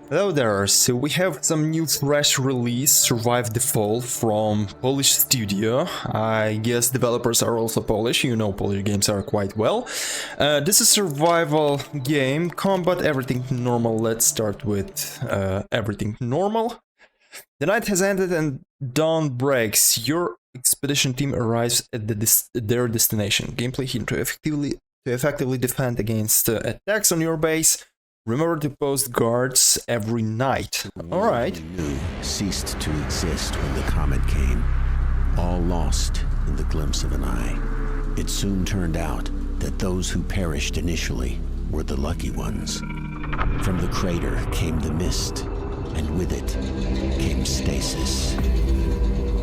Hello there, so we have some new fresh release, Survive the Fall, from Polish studio. I guess developers are also Polish, you know Polish games are quite well. This is survival game, combat, everything normal. Let's start with everything normal. The night has ended and dawn breaks. Your expedition team arrives at their destination. Gameplay hint to effectively defend against attacks on your base. Remember to post guards every night. Alright. Knew ceased to exist when the comet came, all lost in the glimpse of an eye. It soon turned out that those who perished initially were the lucky ones. From the crater came the mist, and with it came stasis.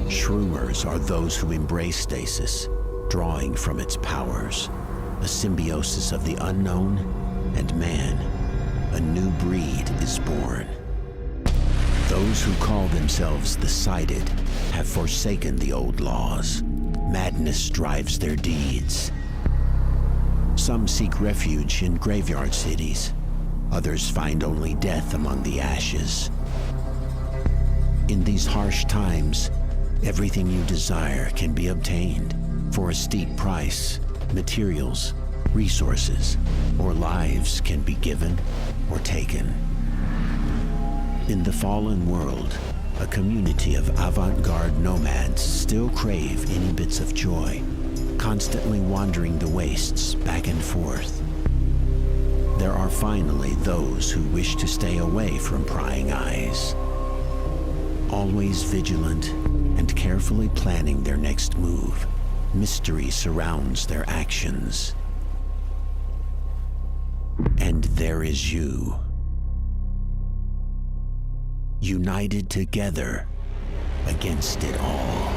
Shroomers are those who embrace stasis, drawing from its powers, a symbiosis of the unknown and man. A new breed is born. Those who call themselves the Sighted have forsaken the old laws. Madness drives their deeds. Some seek refuge in graveyard cities. Others find only death among the ashes. In these harsh times, everything you desire can be obtained for a steep price. Materials, resources, or lives can be given or taken. In the fallen world, a community of avant-garde nomads still crave any bits of joy, constantly wandering the wastes back and forth. There are finally those who wish to stay away from prying eyes, always vigilant and carefully planning their next move. Mystery surrounds their actions. And there is you. United together against it all.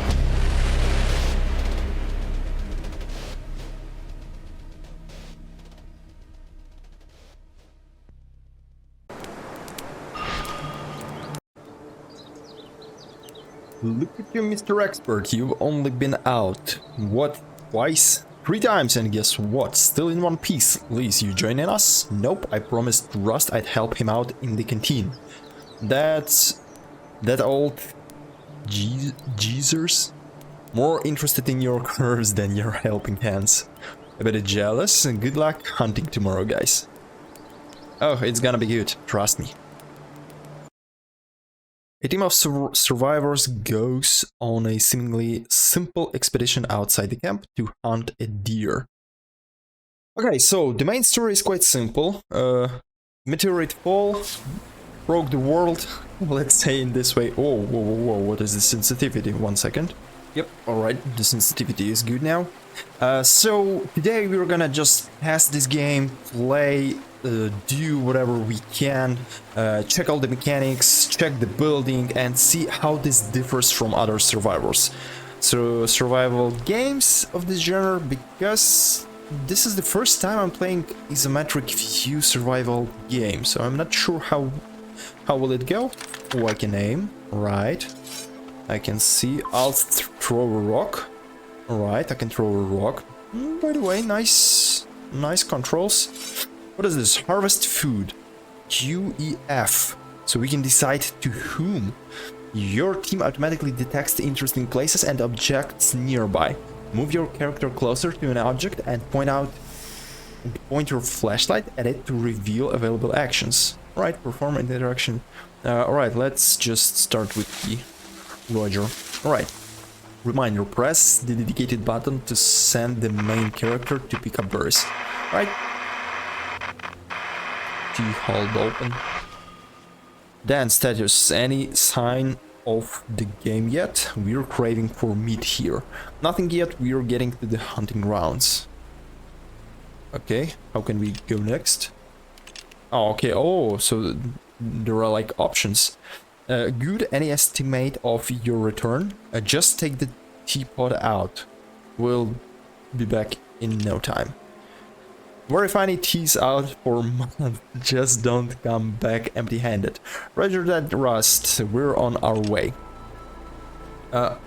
Look at you, Mr. Expert, you've only been out, what, twice? 3 times, and guess what? Still in one piece. Liz, you joining us? Nope, I promised Rust I'd help him out in the canteen. That's... that old... Jesus? More interested in your curves than your helping hands. A bit jealous, and good luck hunting tomorrow, guys. Oh, it's gonna be good, trust me. A team of survivors goes on a seemingly simple expedition outside the camp to hunt a deer. Okay, so the main story is quite simple. Meteorite fall, broke the world, let's say in this way. Oh, whoa, what is the sensitivity? 1 second. Yep, alright, the sensitivity is good now. So today we're gonna just pass this game, play, do whatever we can, check all the mechanics, check the building, and see how this differs from other survivors. So survival games of this genre, because this is the first time I'm playing isometric view survival game, so I'm not sure how will it go. Oh, I can aim, right. I can see, I'll throw a rock. Alright, I can throw a rock. By the way, nice controls. What is this? Harvest food. QEF. So we can decide to whom. Your team automatically detects the interesting places and objects nearby. Move your character closer to an object and point your flashlight at it to reveal available actions. Alright, perform an interaction. Alright, let's just start with the Roger. Alright. Reminder, press the dedicated button to send the main character to pick up berries. Right? Key hold open. Then status, any sign of the game yet? We're craving for meat here. Nothing yet, we're getting to the hunting grounds. Okay, how can we go next? Oh, okay, oh, so there are like options. Good, any estimate of your return? Just take the teapot out. We'll be back in no time. Verify any teas out for a month. Just don't come back empty-handed. Roger that, Rust. We're on our way.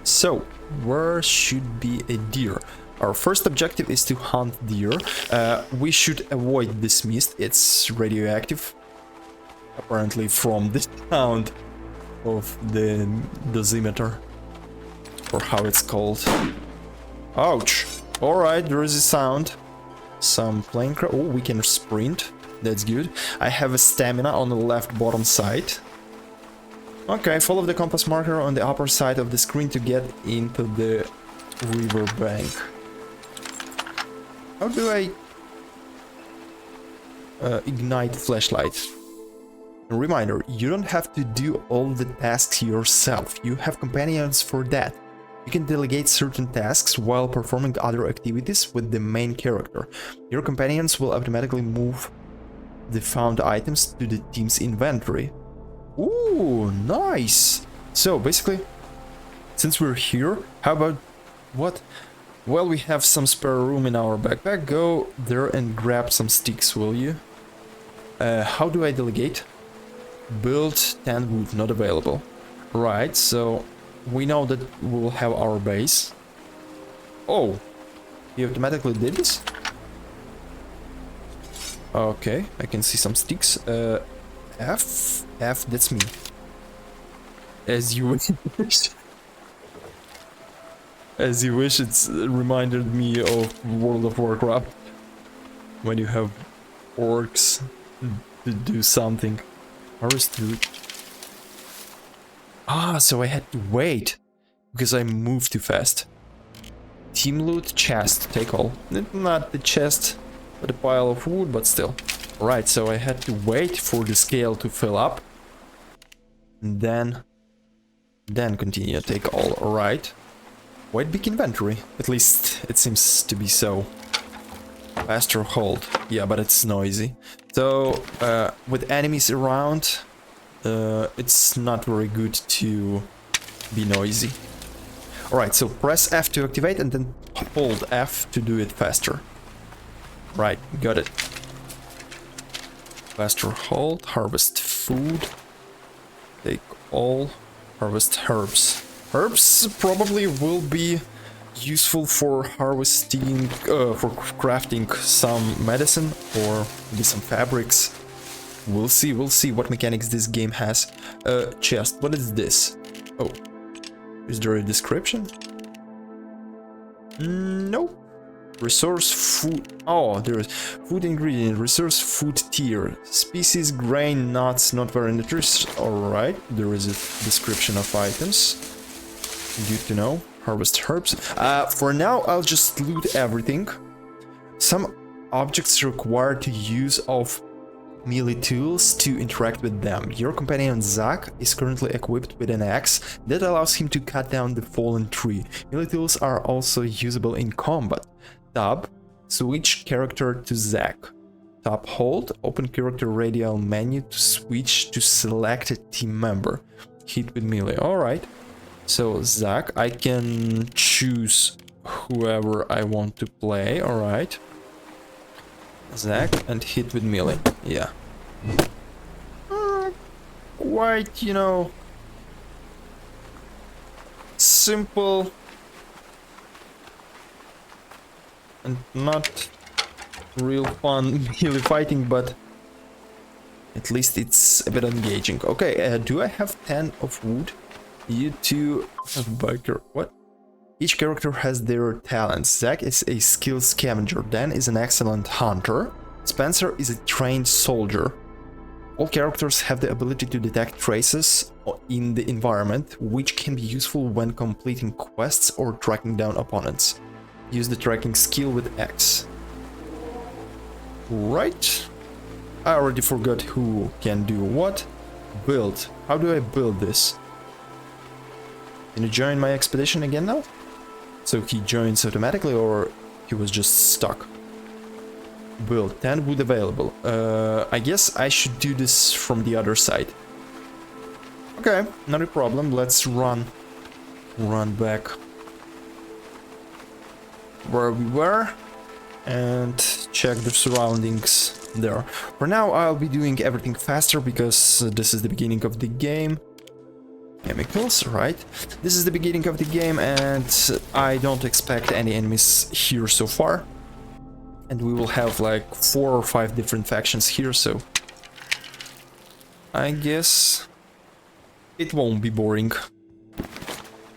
So, where should be a deer? Our first objective is to hunt deer. We should avoid this mist. It's radioactive. apparently from the sound of the dosimeter, or how it's called. Ouch! Alright, there is a sound. Some plane crash. Oh, we can sprint. That's good. I have a stamina on the left bottom side. Okay, follow the compass marker on the upper side of the screen to get into the river bank. How do I ignite flashlight? A reminder, you don't have to do all the tasks yourself. You have companions for that. You can delegate certain tasks while performing other activities with the main character. Your companions will automatically move the found items to the team's inventory. Ooh, nice! So basically, since we're here, how about what? Well, we have some spare room in our backpack. Go there and grab some sticks, will you? How do I delegate? Build 10 wood, not available. Right, so we know that we'll have our base. Oh, he automatically did this? Okay, I can see some sticks. F, that's me. As you wish. As you wish, it's reminded me of World of Warcraft. When you have orcs to do something. Harvest loot. Ah, so I had to wait because I moved too fast. Team loot, chest, take all. Not the chest, but a pile of wood, but still. Right, so I had to wait for the scale to fill up. And then continue, take all. Alright. Quite big inventory. At least it seems to be so. Faster hold. Yeah, but it's noisy. So, with enemies around, it's not very good to be noisy. Alright, so press F to activate and then hold F to do it faster. Right, got it. Faster hold, harvest food. Take all, harvest herbs. Herbs probably will be useful for harvesting, for crafting some medicine or maybe some fabrics. We'll see what mechanics this game has. Chest, what is this? Oh, is there a description? Nope. Resource food. Oh, there is food ingredient. Resource food tier. Species, grain, nuts, not very nutritious. Alright, there is a description of items. Good to know. Harvest herbs. For now, I'll just loot everything. Some objects require the use of melee tools to interact with them. Your companion Zach is currently equipped with an axe that allows him to cut down the fallen tree. Melee tools are also usable in combat. Tab, switch character to Zach. Tab hold, open character radial menu to switch to selected team member. Hit with melee. Alright. So Zach, I can choose whoever I want to play. Alright. Zach and hit with melee. Yeah. Quite, you know, simple and not real fun melee fighting, but at least it's a bit engaging. Okay, do I have 10 of wood? You two have biker. What? Each character has their talents. Zack is a skilled scavenger. Dan is an excellent hunter. Spencer is a trained soldier. All characters have the ability to detect traces in the environment, which can be useful when completing quests or tracking down opponents. Use the tracking skill with X. Right. I already forgot who can do what. Build. How do I build this? Can you join my expedition again now? So he joins automatically, or he was just stuck? Build. 10 wood available. I guess I should do this from the other side. Okay, not a problem. Let's run back where we were and check the surroundings there. For now, I'll be doing everything faster because this is the beginning of the game. Chemicals, right? This is the beginning of the game and I don't expect any enemies here so far. And we will have like 4 or 5 different factions here, so I guess it won't be boring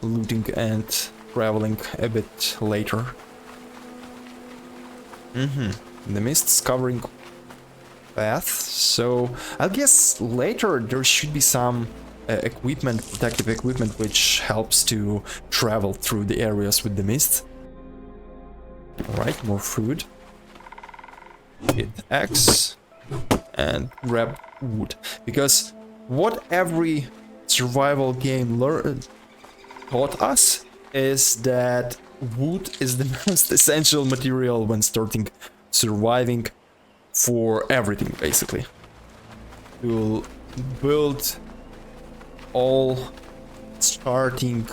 looting and traveling a bit later. The mist's covering path, so I guess later there should be some equipment, protective equipment, which helps to travel through the areas with the mist. Alright, more food. Hit X and grab wood, because what every survival game taught us is that wood is the most essential material when starting surviving for everything, basically. You'll build all starting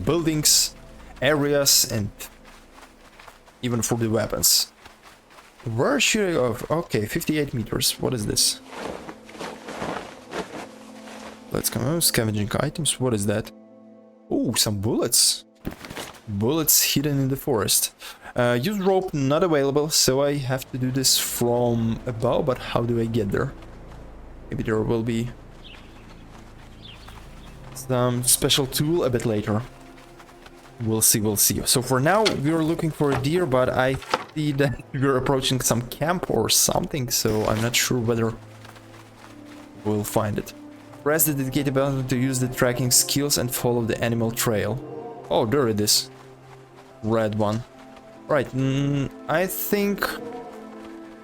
buildings, areas, and even for the weapons. Where should I go? Okay, 58 meters. What is this? Let's come out. Scavenging items. What is that? Oh, some bullets. Bullets hidden in the forest. Use rope not available, so I have to do this from above, but how do I get there? Maybe there will be some special tool a bit later. We'll see, we'll see. So for now, we're looking for a deer, but I see that we're approaching some camp or something, so I'm not sure whether we'll find it. Press the dedicated button to use the tracking skills and follow the animal trail. Oh, there it is. Red one. Right, I think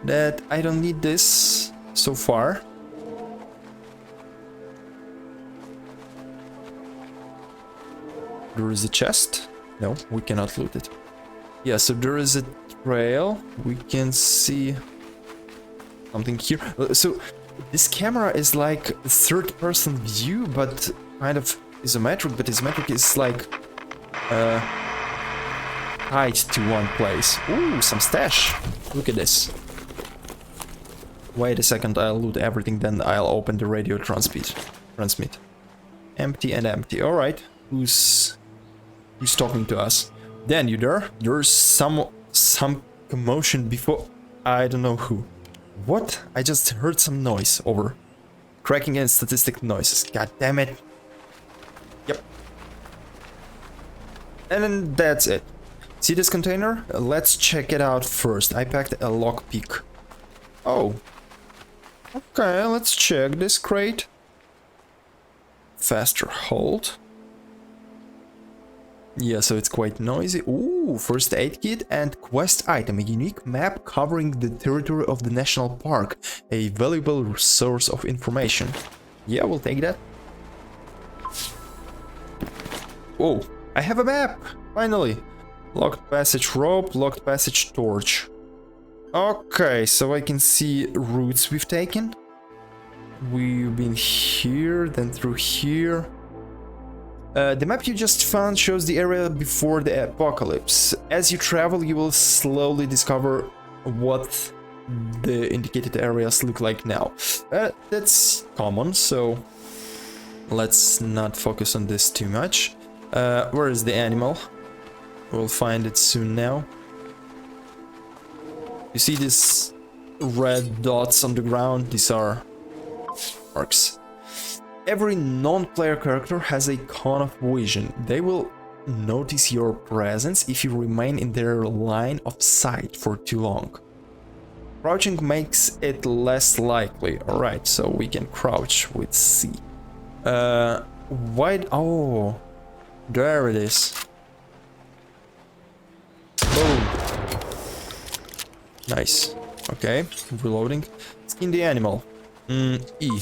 that I don't need this so far. There is a chest. No, we cannot loot it. Yeah, so there is a trail. We can see something here. So this camera is like a third-person view, but kind of isometric. But isometric is like tied to one place. Ooh, some stash. Look at this. Wait a second, I'll loot everything, then I'll open the radio transmit. Empty and empty. All right. Who's talking to us? Dan, you there? There's some commotion before. I don't know who. What? I just heard some noise over. Cracking and statistic noises. God damn it. Yep. And then that's it. See this container? Let's check it out first. I packed a lockpick. Oh. Okay, let's check this crate. Faster hold. Yeah, so it's quite noisy. Ooh, first aid kit and quest item. A unique map covering the territory of the national park. A valuable source of information. Yeah, we'll take that. Oh, I have a map! Finally! Locked passage rope, locked passage torch. Okay, so I can see routes we've taken. We've been here, then through here. The map you just found shows the area before the apocalypse. As you travel, you will slowly discover what the indicated areas look like now. That's common, so let's not focus on this too much. Where is the animal? We'll find it soon now. You see these red dots on the ground? These are marks. Every non-player character has a cone of vision. They will notice your presence if you remain in their line of sight for too long. Crouching makes it less likely. Alright, so we can crouch with C. Wide... Oh, there it is. Boom. Nice. Okay, reloading. Skin the animal. E.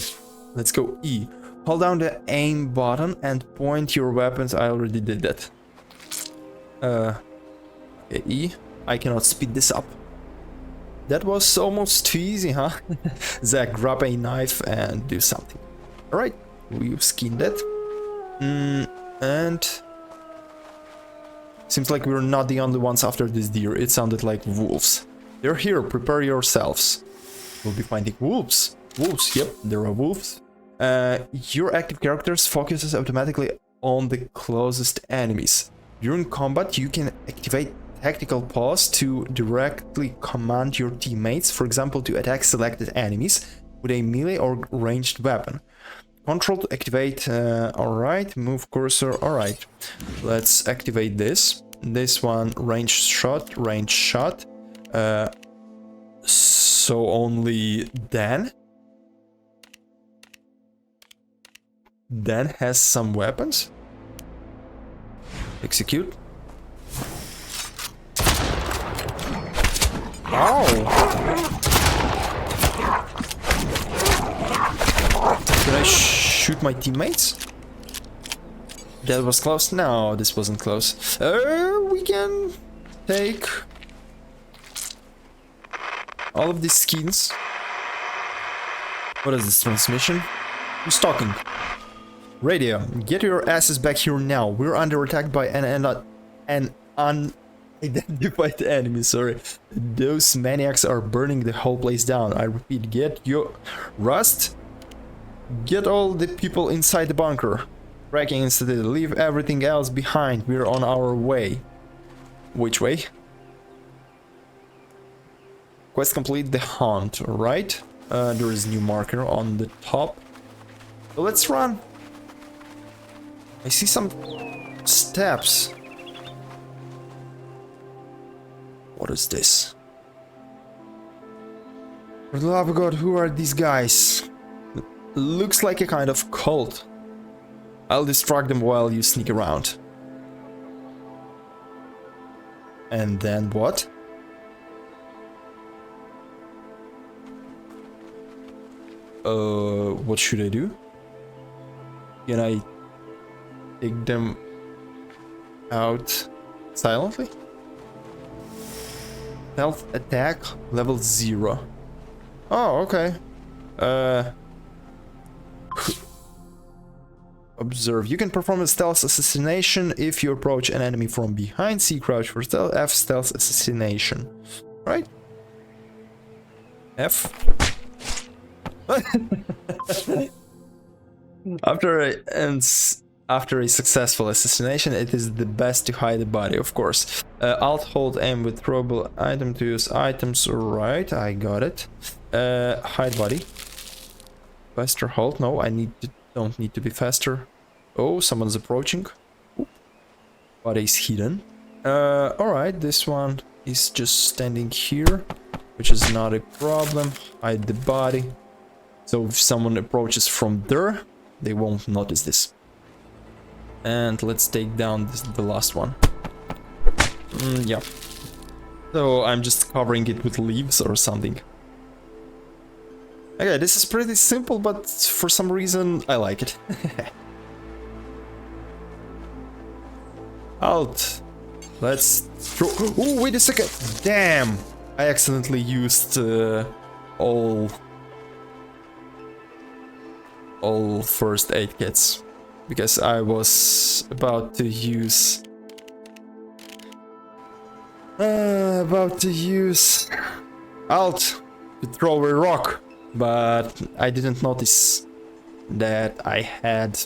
Let's go E. Hold down the aim button and point your weapons. I already did that. Okay, E. I cannot speed this up. That was almost too easy, huh? Zach, grab a knife and do something. Alright, we've skinned it. And... seems like we're not the only ones after this deer. It sounded like wolves. They're here, prepare yourselves. We'll be finding wolves. Wolves, yep, there are wolves. Your active characters focuses automatically on the closest enemies. During combat, you can activate tactical pause to directly command your teammates, for example, to attack selected enemies. with a melee or ranged weapon. Control to activate, alright, move cursor, alright. Let's activate this. This one, ranged shot. So only Dan has some weapons. Execute. Oh! Did I shoot my teammates? That was close? No, this wasn't close. We can take all of these skins. What is this transmission? Who's talking? Radio, get your asses back here now. We're under attack by an unidentified enemy, sorry. Those maniacs are burning the whole place down. I repeat, get your... Rust? Get all the people inside the bunker. Tracking instead, leave everything else behind. We're on our way. Which way? Quest complete the hunt, right? There is a new marker on the top. So let's run. I see some steps. What is this? For the love of God, who are these guys? Looks like a kind of cult. I'll distract them while you sneak around. And then what? What should I do? Can I take them out silently? Stealth attack level 0. Oh, okay. Observe. You can perform a stealth assassination if you approach an enemy from behind. C crouch for stealth. F stealth assassination. Right? F. After a successful assassination, it is the best to hide the body, of course. Alt hold aim with throwable item to use items. Right, I got it. Hide body. Faster hold. No, don't need to be faster. Oh, someone's approaching. Body's hidden. Alright, this one is just standing here, which is not a problem. Hide the body. So if someone approaches from there, they won't notice this. And let's take down the last one. Yeah. So I'm just covering it with leaves or something. Okay, this is pretty simple, but for some reason I like it. Alt. Let's throw... Oh, wait a second! Damn! I accidentally used all first aid kits. Because I was about to use... Alt to throw a rock. But I didn't notice that I had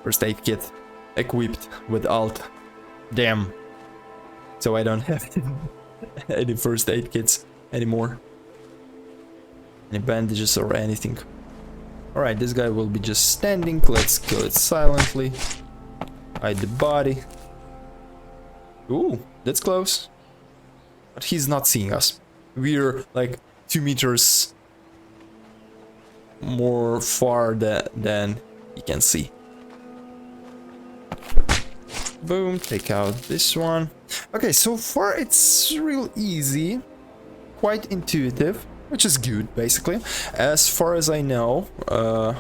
first aid kit equipped with alt. Damn. So I don't have any first aid kits anymore. Any bandages or anything. Alright, this guy will be just standing. Let's kill it silently. Hide the body. Ooh, that's close. But he's not seeing us. We're like 2 meters more far than he can see. Boom, take out this one. Okay, so far it's real easy, quite intuitive, which is good basically. As far as I know, I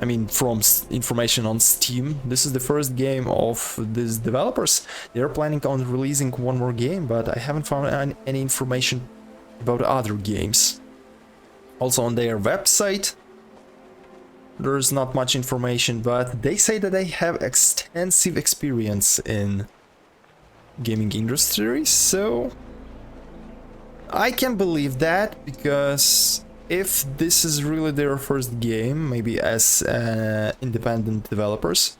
mean from information on Steam, this is the first game of these developers. They're planning on releasing one more game, but I haven't found any information about other games. Also on their website, there's not much information, but they say that they have extensive experience in gaming industry, so I can believe that, because if this is really their first game, maybe as independent developers,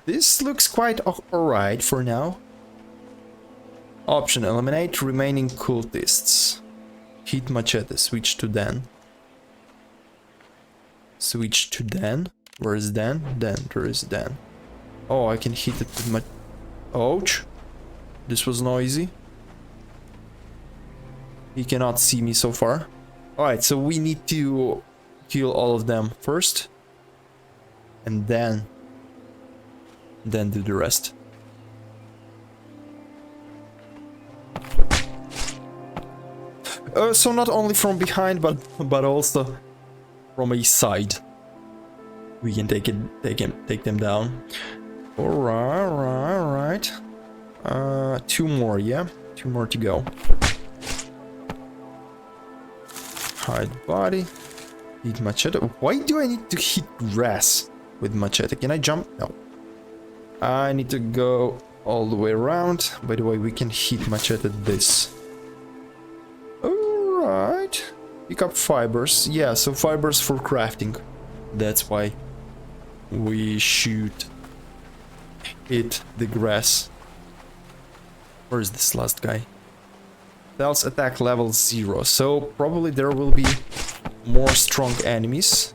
this looks quite alright for now. Option: eliminate remaining cultists. Hit machete. Switch to Dan. Switch to Dan. Where is Dan? Dan. There is Dan. Oh, I can hit it with my... Ouch. This was noisy. He cannot see me so far. Alright, so we need to kill all of them first. And then do the rest. So not only from behind, but also from a side. We can take them down. Alright. 2 more, yeah? 2 more to go. Hide body. Hit machete. Why do I need to hit grass with machete? Can I jump? No. I need to go all the way around. By the way, we can hit machete this. Alright. Pick up fibers. Yeah, so fibers for crafting. That's why we should hit the grass. Where is this last guy? Spells attack level 0, so probably there will be more strong enemies.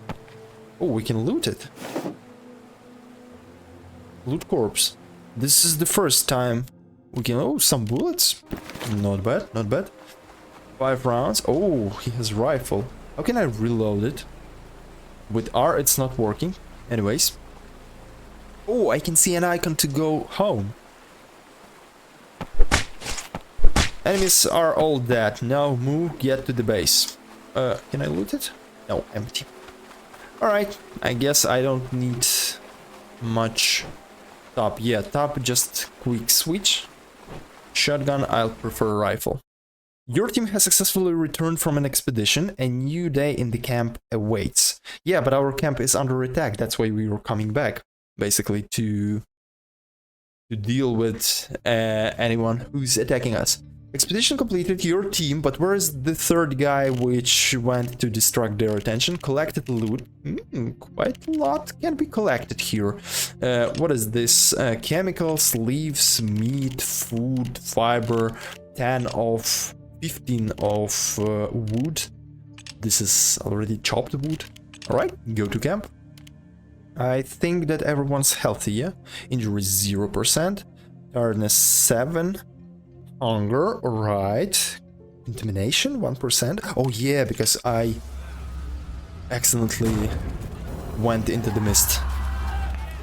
Oh, we can loot it. Loot corpse. This is the first time we can... Oh, some bullets. Not bad, not bad. 5 rounds. Oh, he has rifle. How can I reload it? With R, it's not working. Anyways. Oh, I can see an icon to go home. Enemies are all dead. Now move, get to the base. Can I loot it? No, empty. Alright, I guess I don't need much top. Yeah, top, just quick switch. Shotgun, I'll prefer rifle. Your team has successfully returned from an expedition. A new day in the camp awaits. Yeah, but our camp is under attack. That's why we were coming back. Basically to deal with anyone who's attacking us. Expedition completed, your team, but where is the third guy which went to distract their attention? Collected loot. Quite a lot can be collected here. What is this? Chemicals, leaves, meat, food, fiber, 10 of 15 of wood. This is already chopped wood. Alright, go to camp. I think that everyone's healthy, yeah? Injury 0%. Tiredness 7. Hunger, alright. Intimidation, 1%. Oh yeah, because I accidentally went into the mist.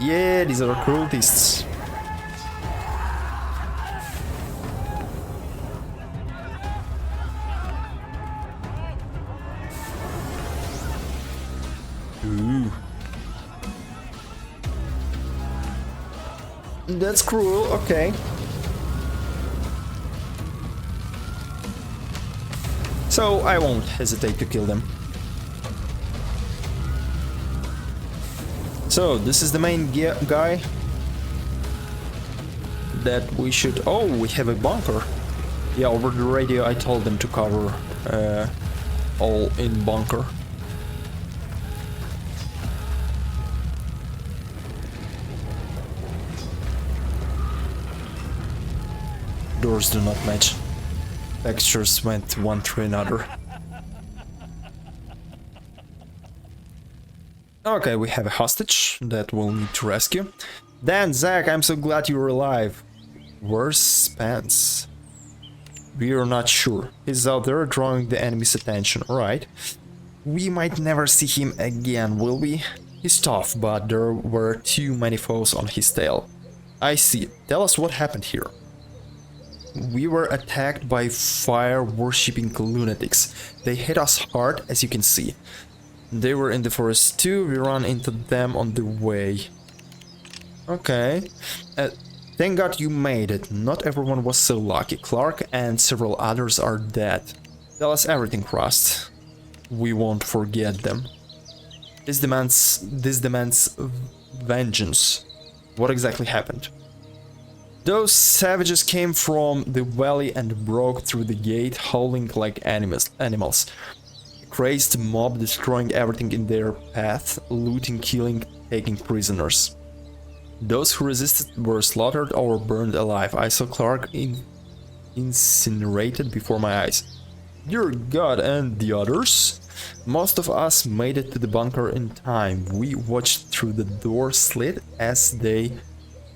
Yeah, these are cultists. Ooh. That's cruel, okay. So I won't hesitate to kill them. So this is the main guy that we should... Oh, we have a bunker. Yeah, over the radio I told them to cover all in bunker. Doors do not match. Textures went one through another. Okay, we have a hostage that we'll need to rescue. Dan, Zach, I'm so glad you're alive. Where's Spence? We're not sure. He's out there drawing the enemy's attention, alright. We might never see him again, will we? He's tough, but there were too many foes on his tail. I see. Tell us what happened here. We were attacked by fire-worshipping lunatics. They hit us hard, as you can see. They were in the forest too, we ran into them on the way. Okay. Thank God you made it. Not everyone was so lucky. Clark and several others are dead. Tell us everything, Rust. We won't forget them. This demands vengeance. What exactly happened? Those savages came from the valley and broke through the gate, howling like animals. A crazed mob destroying everything in their path, looting, killing, taking prisoners. Those who resisted were slaughtered or burned alive. I saw Clark incinerated before my eyes. Dear God, and the others? Most of us made it to the bunker in time. We watched through the door slit as they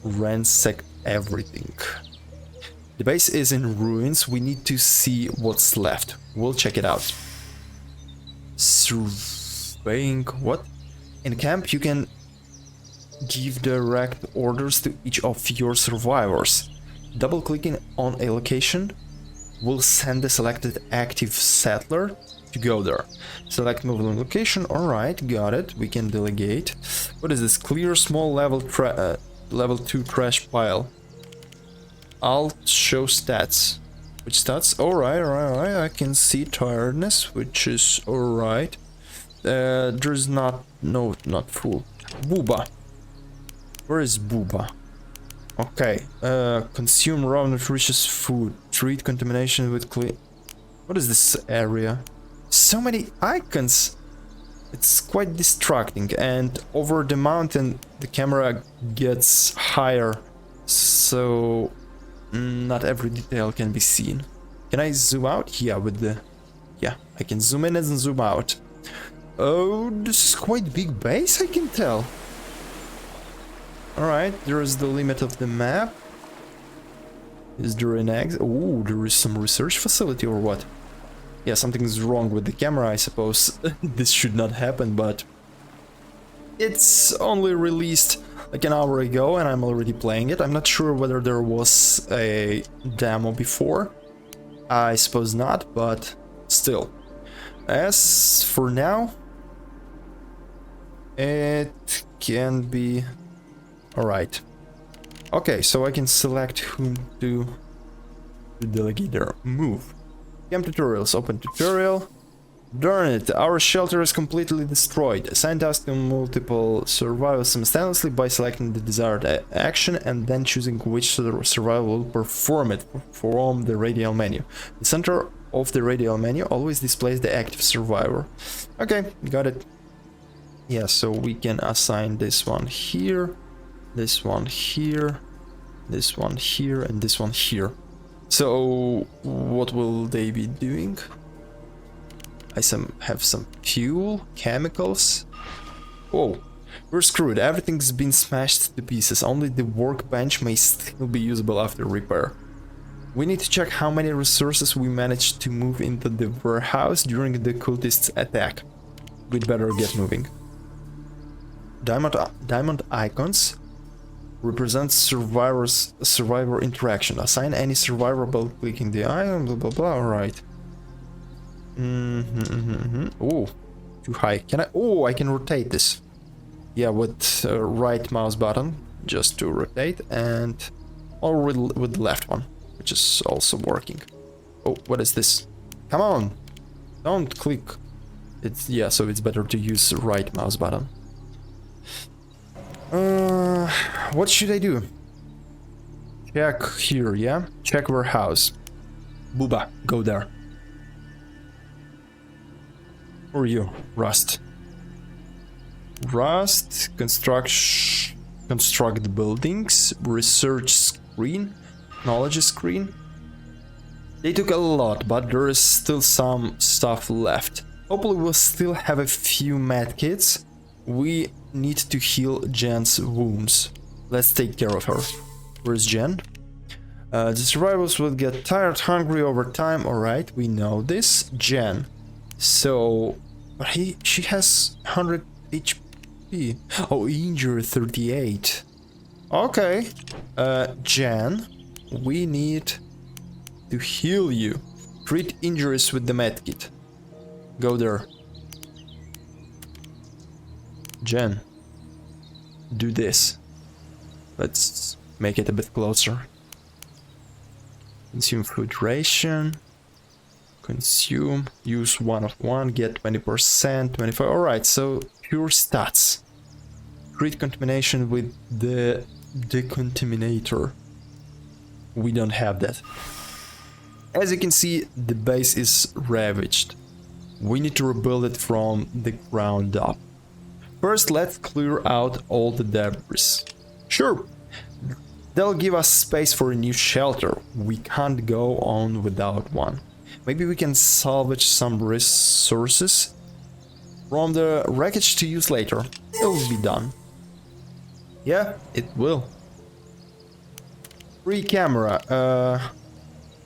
ransacked everything. The base is in ruins. We need to see what's left. We'll check it out. Surveying what? In camp, you can give direct orders to each of your survivors. Double-clicking on a location will send the selected active settler to go there. Select move on location. Alright, got it. We can delegate. What is this? Clear small level 2 trash pile. Alt show stats. Which stats? Alright. I can see tiredness, which is alright. There's not full. Booba. Where is Booba? Okay. Consume raw nutritious food. Treat contamination with clean. What is this area? So many icons. It's quite distracting, and over the mountain the camera gets higher, so not every detail can be seen. Can I zoom out? Yeah, I can zoom in and zoom out. Oh, this is quite big base, I can tell. Alright, there is the limit of the map. Is there an exit? Oh, there is some research facility or what? Yeah, something's wrong with the camera, I suppose. This should not happen, but it's only released like an hour ago and I'm already playing it. I'm not sure whether there was a demo before. I suppose not, but still. As for now, it can be alright. Okay, so I can select whom to delegate there. Move. Camp tutorials, open tutorial. Darn it, our shelter is completely destroyed. Assign tasks to multiple survivors simultaneously by selecting the desired action and then choosing which survivor will perform it from the radial menu. The center of the radial menu always displays the active survivor. Okay, got it. Yeah, so we can assign this one here, this one here, this one here, and this one here. So, what will they be doing? I have some fuel, chemicals. Oh, we're screwed. Everything's been smashed to pieces. Only the workbench may still be usable after repair. We need to check how many resources we managed to move into the warehouse during the cultists' attack. We'd better get moving. Diamond icons represents survivor interaction. Assign any survivor by clicking the icon, blah blah blah. Alright. Oh, too high. Can I? Oh, I can rotate this. Yeah, with right mouse button just to rotate, and or with the left one, which is also working. Oh, what is this? Come on, don't click. So it's better to use the right mouse button. What should I do? Check here, yeah? Check warehouse. Booba, go there. Who are you? Rust. Construct buildings, research screen, knowledge screen. They took a lot, but there is still some stuff left. Hopefully we'll still have a few medkits. We need to heal Jen's wounds. Let's take care of her. Where's Jen? The survivors will get tired, hungry over time. Alright, we know this. Jen. So, but she has 100 HP. Oh, injury 38. Okay. Jen, we need to heal you. Treat injuries with the medkit. Go there. Jen, do this. Let's make it a bit closer. Consume food ration. Consume. Use 1 of 1. Get 20%. 25. Alright, so pure stats. Treat contamination with the decontaminator. We don't have that. As you can see, the base is ravaged. We need to rebuild it from the ground up. First, let's clear out all the debris. Sure, they'll give us space for a new shelter. We can't go on without one. Maybe we can salvage some resources from the wreckage to use later. It will be done. Yeah, it will. Free camera.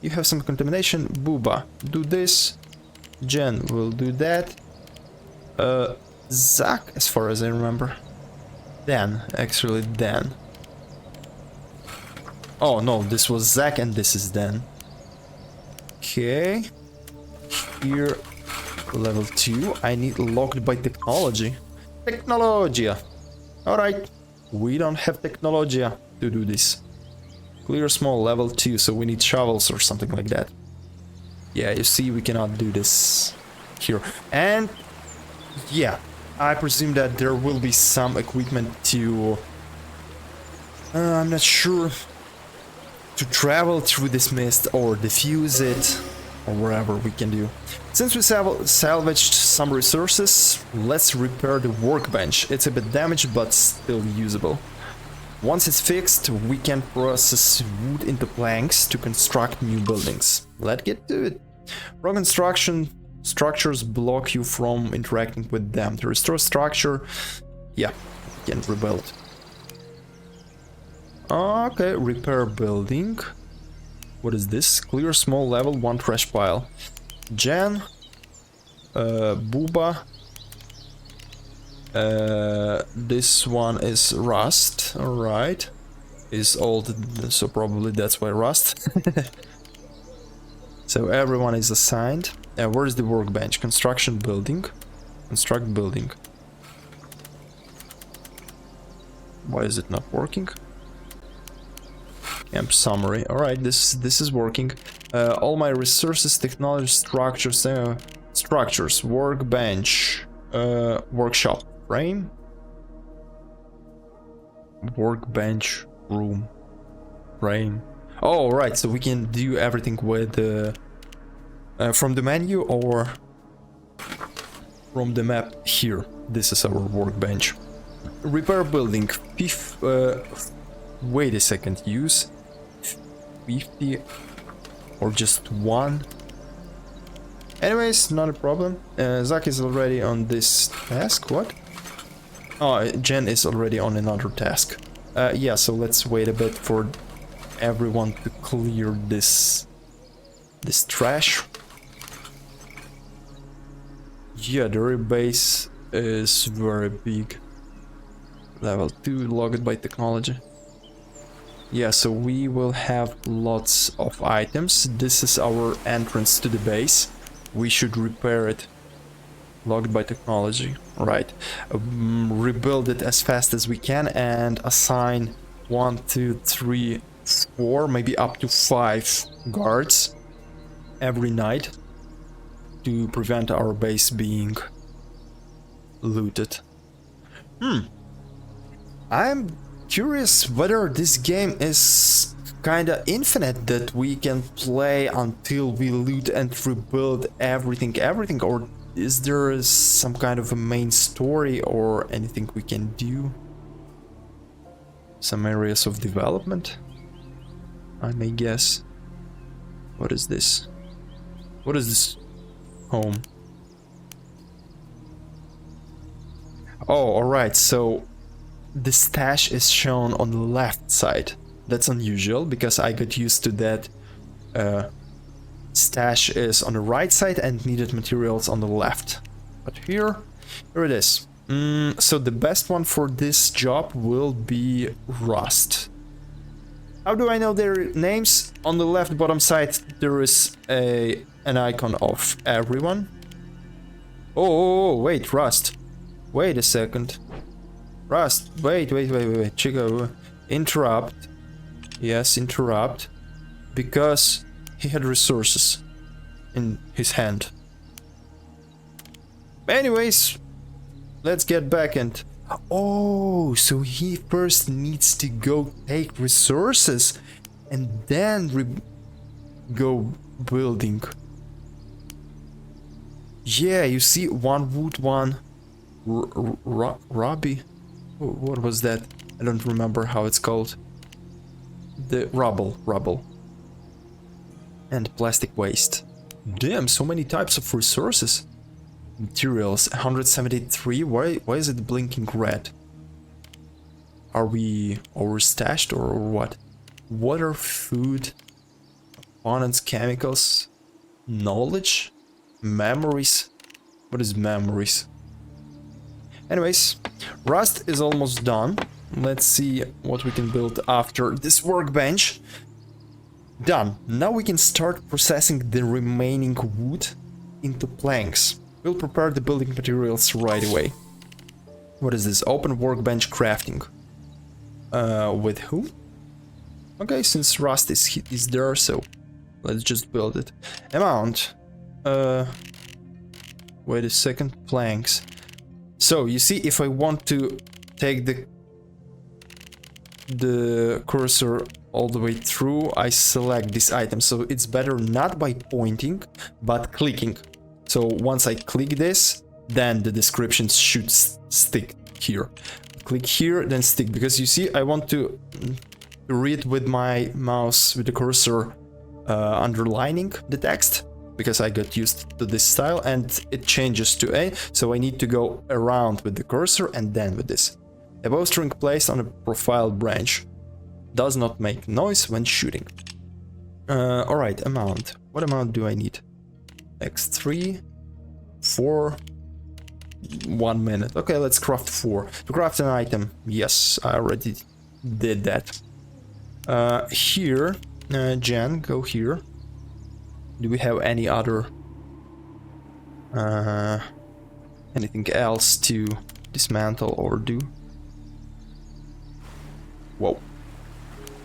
You have some contamination. Booba, do this. Jen will do that. Zach, as far as I remember. Dan, actually Dan. Oh no, this was Zach and this is Dan. Okay. Here, level 2. I need locked by technology. Technologia. Alright. We don't have technologia to do this. Clear small, level 2, so we need shovels or something like that. Yeah, you see, we cannot do this here. And yeah, I presume that there will be some equipment to... I'm not sure... to travel through this mist or diffuse it, or whatever we can do. Since we salvaged some resources, let's repair the workbench. It's a bit damaged, but still usable. Once it's fixed, we can process wood into planks to construct new buildings. Let's get to it. Rock construction structures block you from interacting with them. To restore structure, yeah, you can rebuild. Okay, repair building. What is this? Clear small level 1 trash pile. Jan, Booba. This one is rust. Alright. Is old, so probably that's why rust. So everyone is assigned. Where is the workbench? Construction building. Construct building. Why is it not working? Camp summary. Alright, this is working. All my resources, technology, structures, workbench, workshop, frame, workbench, room, frame. Oh, right, so we can do everything with from the menu or from the map here. This is our workbench. Repair building. Wait a second, use 50 or just 1. Anyways, not a problem. Zach is already on this task. What? Oh, Jen is already on another task. Yeah, so let's wait a bit for everyone to clear this trash. Yeah, the base is very big. Level 2, logged by technology. Yeah, so we will have lots of items. This is our entrance to the base. We should repair it. Logged by technology. Right. Rebuild it as fast as we can and assign 1, 2, 3, 4, maybe up to 5 guards every night to prevent our base being looted. I'm curious whether this game is kinda infinite, that we can play until we loot and rebuild everything, or is there some kind of a main story or anything we can do? Some areas of development, I may guess. What is this? What is this? Home. Oh, alright, so the stash is shown on the left side. That's unusual because I got used to that. Stash is on the right side and needed materials on the left. But here it is. So the best one for this job will be rust. How do I know their names? On the left bottom side there is an icon of everyone. Oh, wait, Rust. Wait a second. Rust, wait, Chico, interrupt. Yes, interrupt. Because he had resources in his hand. Anyways, let's get back and... Oh, so he first needs to go take resources and then go building. Yeah, you see, 1 wood, 1 Robbie. What was that? I don't remember how it's called. The rubble. And plastic waste. Damn, so many types of resources. Materials, 173. Why is it blinking red? Are we overstashed or what? Water, food, components, chemicals, knowledge, memories. What is memories? Anyways, Rust is almost done. Let's see what we can build after this workbench. Done. Now we can start processing the remaining wood into planks. We'll prepare the building materials right away. What is this? Open workbench crafting. With who? Okay, since Rust is there, so let's just build it. Amount. Wait a second. Planks. So you see, if I want to take the cursor all the way through, I select this item. So it's better not by pointing, but clicking. So once I click this, then the description should stick here. Click here, then stick, because you see, I want to read with my mouse, with the cursor underlining the text, because I got used to this style and it changes to A, so I need to go around with the cursor and then with this. A bowstring placed on a profile branch does not make noise when shooting. Alright, amount. What amount do I need? X3, 4, 1 minute. Okay, let's craft 4. To craft an item, yes, I already did that. Here, Jen, go here. Do we have any other anything else to dismantle or do? Whoa.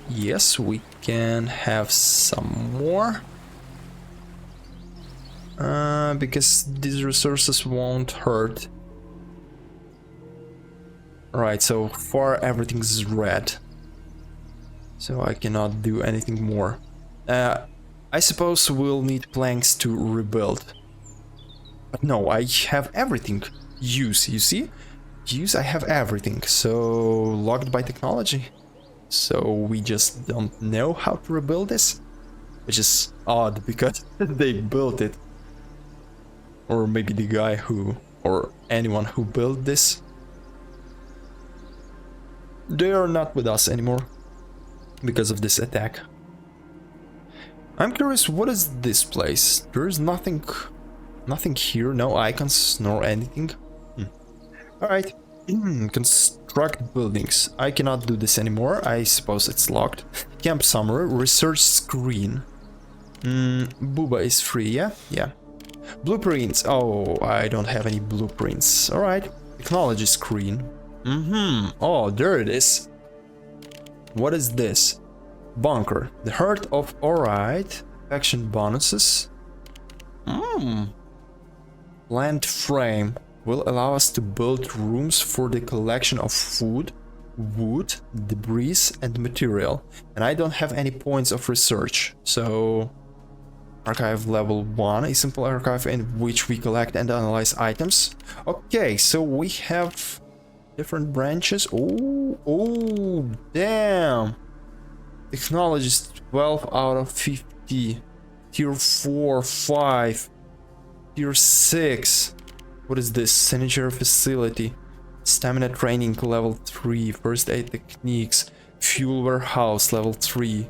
Yes, we can have some more. Because these resources won't hurt. Right, so far everything's red. So I cannot do anything more. I suppose we'll need planks to rebuild. But no, I have everything. Use, you see? Use, I have everything. So, locked by technology. So we just don't know how to rebuild this? Which is odd, because they built it. Or maybe the guy who, or anyone who built this. They are not with us anymore. Because of this attack. I'm curious, what is this place? There is nothing here, no icons, nor anything. Alright, construct buildings. I cannot do this anymore, I suppose it's locked. Camp summary, research screen. Booba is free, yeah? Yeah. Blueprints, oh, I don't have any blueprints. Alright, technology screen. Oh, there it is. What is this? Bunker. The heart of... Alright. Action bonuses. Land frame will allow us to build rooms for the collection of food, wood, debris, and material. And I don't have any points of research. So... Archive level 1, a simple archive in which we collect and analyze items. Okay, so we have different branches. Oh, damn. Technology is 12 out of 50. Tier 4, 5. Tier 6. What is this? Sanitary facility. Stamina training level 3. First aid techniques. Fuel warehouse level 3.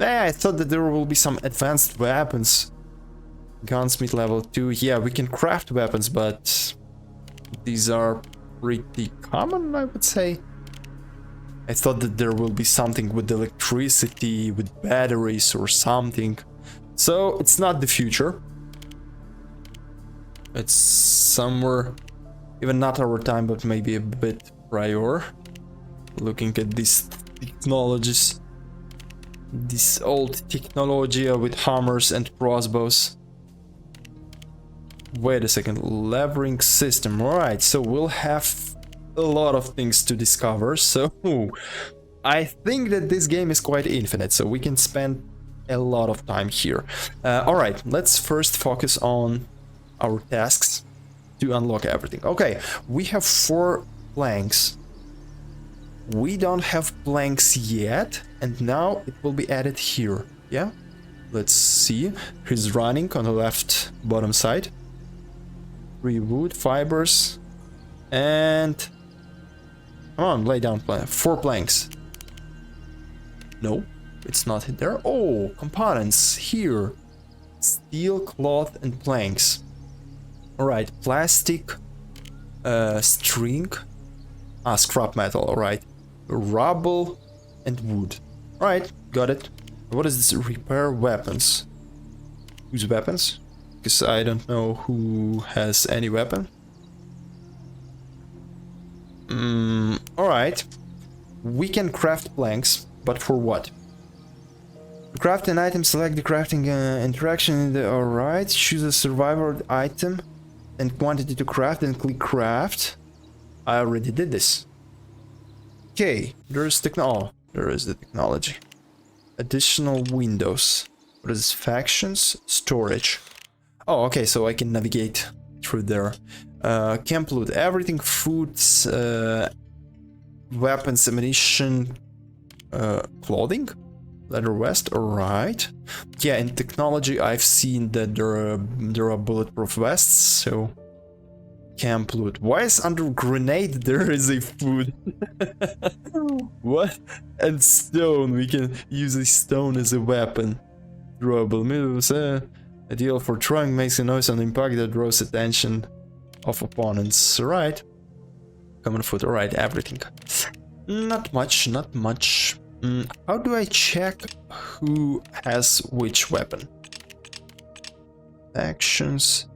I thought that there will be some advanced weapons. Gunsmith level 2. Yeah, we can craft weapons, but these are pretty common, I would say. I thought that there will be something with electricity, with batteries or something. So it's not the future. It's somewhere, even not our time, but maybe a bit prior. Looking at these technologies. This old technology with hammers and crossbows. Wait a second, levering system. Alright, so we'll have a lot of things to discover. So I think that this game is quite infinite, so we can spend a lot of time here. Alright, let's first focus on our tasks to unlock everything. Okay, we have 4 planks. We don't have planks yet, and now it will be added here, yeah? Let's see. He's running on the left bottom side. 3 wood fibers. And... come on, lay down 4 planks. No, it's not there. Oh, components here. Steel, cloth, and planks. Alright, plastic, string. Ah, scrap metal, alright. Rubble and wood. Alright, got it. What is this? Repair weapons. Whose weapons? Because I don't know who has any weapon. Alright. We can craft planks, but for what? To craft an item, select the crafting interaction. Alright, choose a survivor item and quantity to craft and click craft. I already did this. Okay, there's oh, there is the technology. Additional windows. What is this? Factions? Storage. Oh, okay, so I can navigate through there. Camp loot, everything, foods, weapons, ammunition, clothing, leather vest, alright. Yeah, in technology I've seen that there are bulletproof vests, so... camp loot. Why is under grenade there is a food? What? And stone, we can use a stone as a weapon. Throwable moves, ideal for throwing, makes a noise on impact that draws attention of opponents. Alright. Common food, alright, everything. Not much, not much. How do I check who has which weapon? Actions.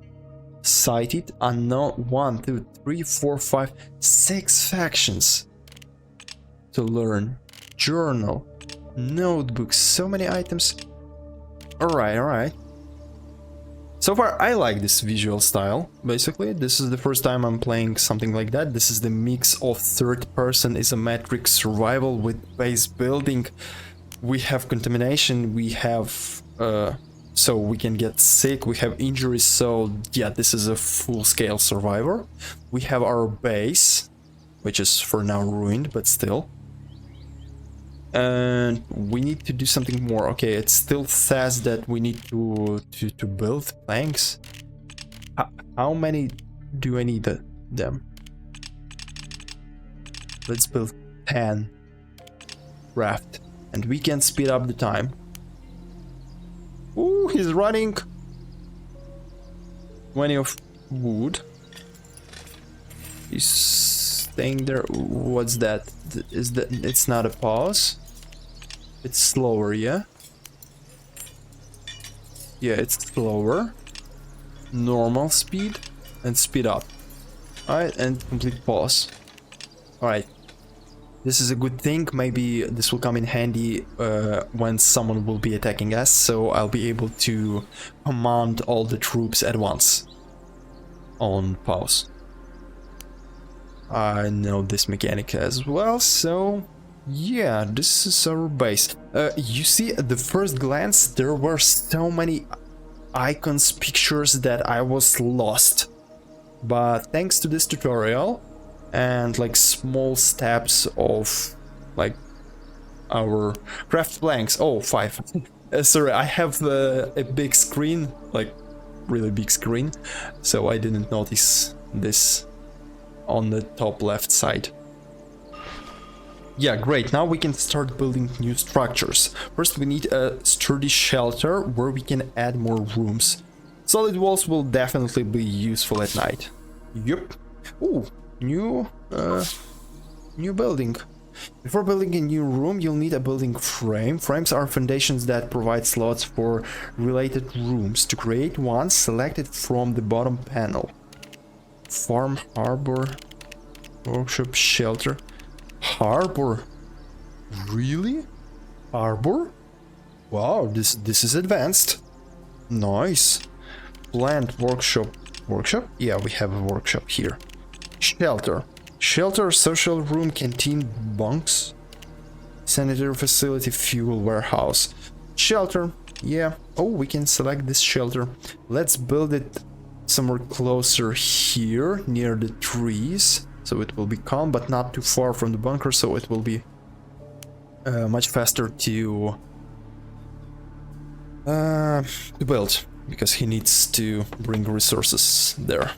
Cited, unknown. 1, 2, 3, 4, 5, 6 factions to learn. Journal. Notebooks. So many items. Alright, alright. So far, I like this visual style, basically. This is the first time I'm playing something like that. This is the mix of third-person isometric survival with base building. We have contamination, we have... so we can get sick, we have injuries, so yeah, this is a full-scale survivor. We have our base, which is for now ruined, but still. And we need to do something more. Okay, it still says that we need to build planks. How many do I need them? Let's build 10 raft, and we can speed up the time. Ooh, he's running. 20 of wood. He's staying there. What's that? Is that? It's not a pause. It's slower, yeah? Yeah, it's slower. Normal speed and speed up. Alright, and complete pause. Alright. This is a good thing. Maybe this will come in handy when someone will be attacking us, so I'll be able to command all the troops at once. On pause. I know this mechanic as well, so yeah, this is our base. You see, at the first glance, there were so many icons, pictures that I was lost. But thanks to this tutorial and like small steps of like our craft planks. Oh, 5. Sorry, I have a big screen, like really big screen, so I didn't notice this on the top left side. Yeah, great. Now we can start building new structures. First we need a sturdy shelter where we can add more rooms. Solid walls will definitely be useful at night. Yup. Ooh, new building. Before building a new room, you'll need a building frame. Frames are foundations that provide slots for related rooms. To create one, select it from the bottom panel. Farm, harbor, workshop, shelter. Harbor? Really? Harbor? Wow, this is advanced. Nice. Plant, workshop. Workshop? Yeah, we have a workshop here. Shelter. Shelter, social room, canteen, bunks. Sanitary facility, fuel, warehouse. Shelter. Yeah. Oh, we can select this shelter. Let's build it somewhere closer here, near the trees. So it will be calm, but not too far from the bunker, so it will be much faster to To build, because he needs to bring resources there.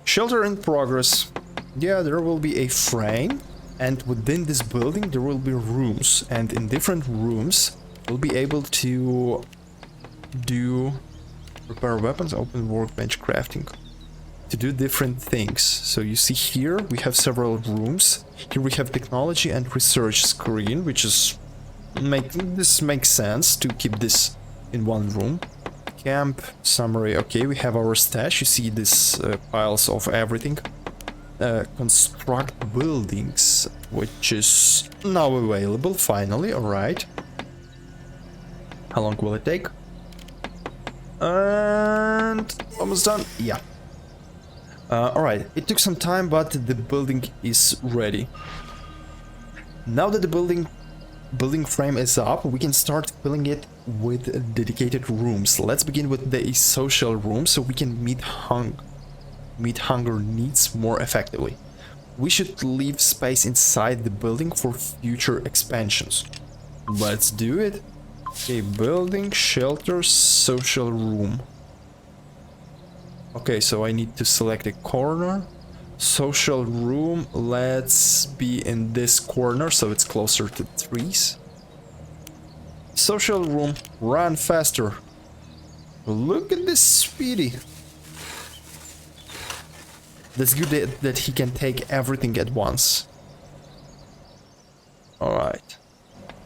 Shelter in progress. Yeah, there will be a frame, and within this building there will be rooms, and in different rooms we'll be able to do repair weapons, open workbench, crafting, to do different things. So you see here we have several rooms. Here we have technology and research screen, which is this makes sense to keep this in one room. Camp summary. Okay, we have our stash. You see this piles of everything. Construct buildings, which is now available finally. All right. How long will it take? And almost done. Yeah. All right. It took some time, but the building is ready. Now that the building frame is up, we can start filling it with dedicated rooms. Let's begin with the social room so we can meet hunger needs more effectively. We should leave space inside the building for future expansions. Let's do it. Okay, building, shelter, social room. Okay, so I need to select a corner. Social room, let's be in this corner so it's closer to trees. Social room, run faster. Look at this speedy. That's good that he can take everything at once. Alright.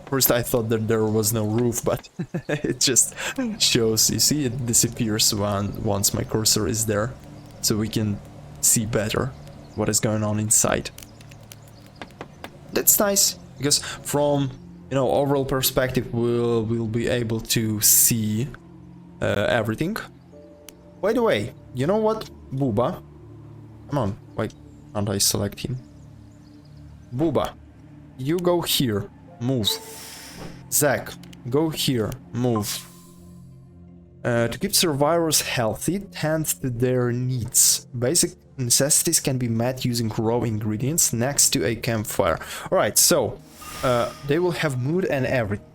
First I thought that there was no roof, but it just shows, you see, it disappears once my cursor is there. So we can see better what is going on inside. That's nice, because from, you know, overall perspective we'll be able to see everything. By the way, you know what, Booba? Come on, why can't I select him? Booba, you go here, move. Zach, go here, move. To keep survivors healthy, tend to their needs. Basic necessities can be met using raw ingredients next to a campfire. Alright, so they will have mood and everything.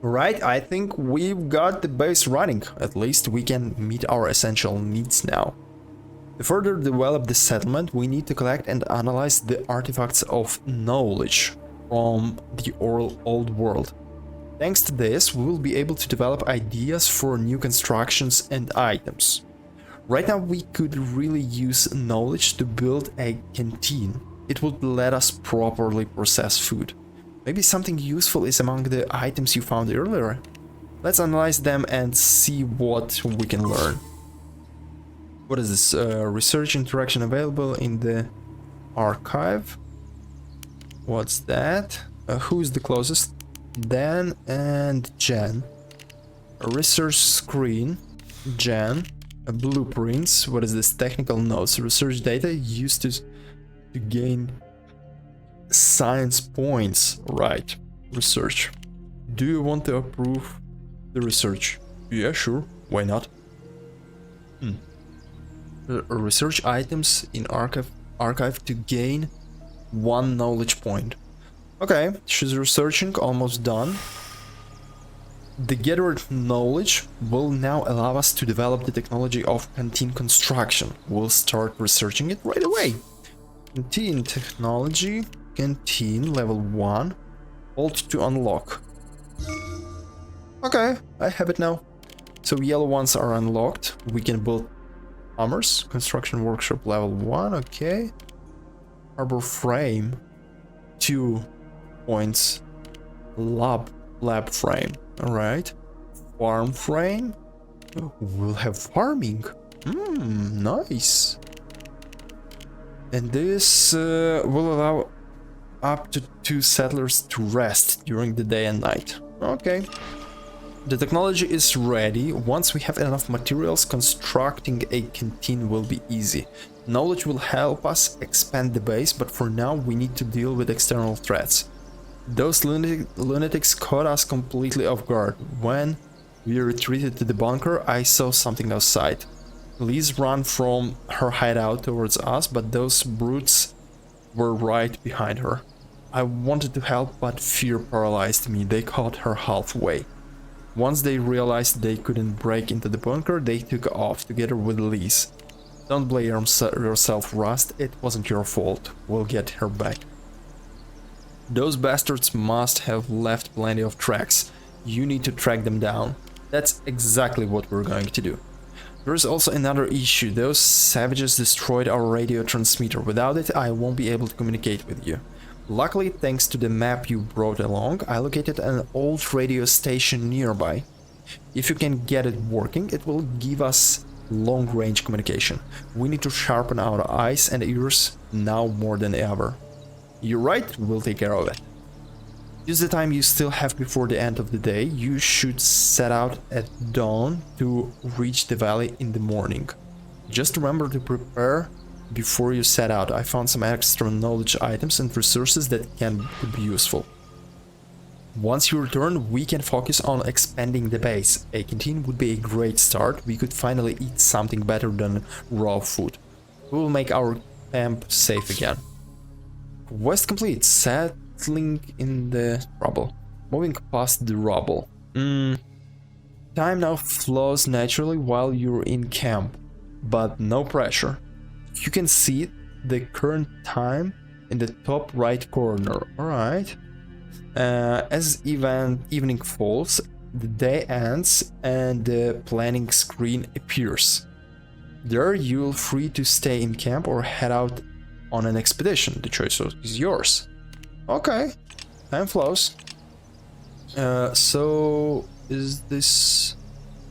Right, I think we've got the base running. At least we can meet our essential needs now. To further develop the settlement, we need to collect and analyze the artifacts of knowledge from the old world. Thanks to this, we will be able to develop ideas for new constructions and items. Right now we could really use knowledge to build a canteen. It would let us properly process food. Maybe something useful is among the items you found earlier. Let's analyze them and see what we can learn. What is this? Research interaction available in the archive. What's that? Who's the closest? Dan and Jen. A research screen. Jen. Blueprints. What is this? Technical notes. Research data used to gain science points. Right. Research. Do you want to approve the research? Yeah, sure. Why not? Research items in archive to gain 1 knowledge point. Okay, she's researching, almost done. The gathered knowledge will now allow us to develop the technology of canteen construction. We'll start researching it right away. Canteen technology, canteen level 1, hold to unlock. Okay, I have it now. So yellow ones are unlocked. We can build hammers, construction workshop level 1, okay. Harbor frame, 2 points. Lab frame, alright. Farm frame, we'll have farming. Nice. And this will allow up to 2 settlers to rest during the day and night. Okay. The technology is ready. Once we have enough materials, constructing a canteen will be easy. Knowledge will help us expand the base, but for now we need to deal with external threats. Those lunatics caught us completely off guard. When we retreated to the bunker, I saw something outside. Liz ran from her hideout towards us, but those brutes were right behind her. I wanted to help, but fear paralyzed me. They caught her halfway. Once they realized they couldn't break into the bunker, they took off together with Liz. Don't blame yourself, Rust. It wasn't your fault. We'll get her back. Those bastards must have left plenty of tracks. You need to track them down. That's exactly what we're going to do. There is also another issue. Those savages destroyed our radio transmitter. Without it, I won't be able to communicate with you. Luckily, thanks to the map you brought along, I located an old radio station nearby. If you can get it working, it will give us long-range communication. We need to sharpen our eyes and ears now more than ever. You're right, we'll take care of it. Use the time you still have before the end of the day. You should set out at dawn to reach the valley in the morning. Just remember to prepare before you set out. I found some extra knowledge items and resources that could be useful. Once you return, we can focus on expanding the base. A canteen would be a great start. We could finally eat something better than raw food. We will make our camp safe again. Quest complete. Settling in the rubble. Moving past the rubble. Time now flows naturally while you're in camp, but no pressure. You can see the current time in the top right corner. Alright. As evening falls, the day ends and the planning screen appears. There you're free to stay in camp or head out on an expedition. The choice is yours. Okay. Time flows. So is this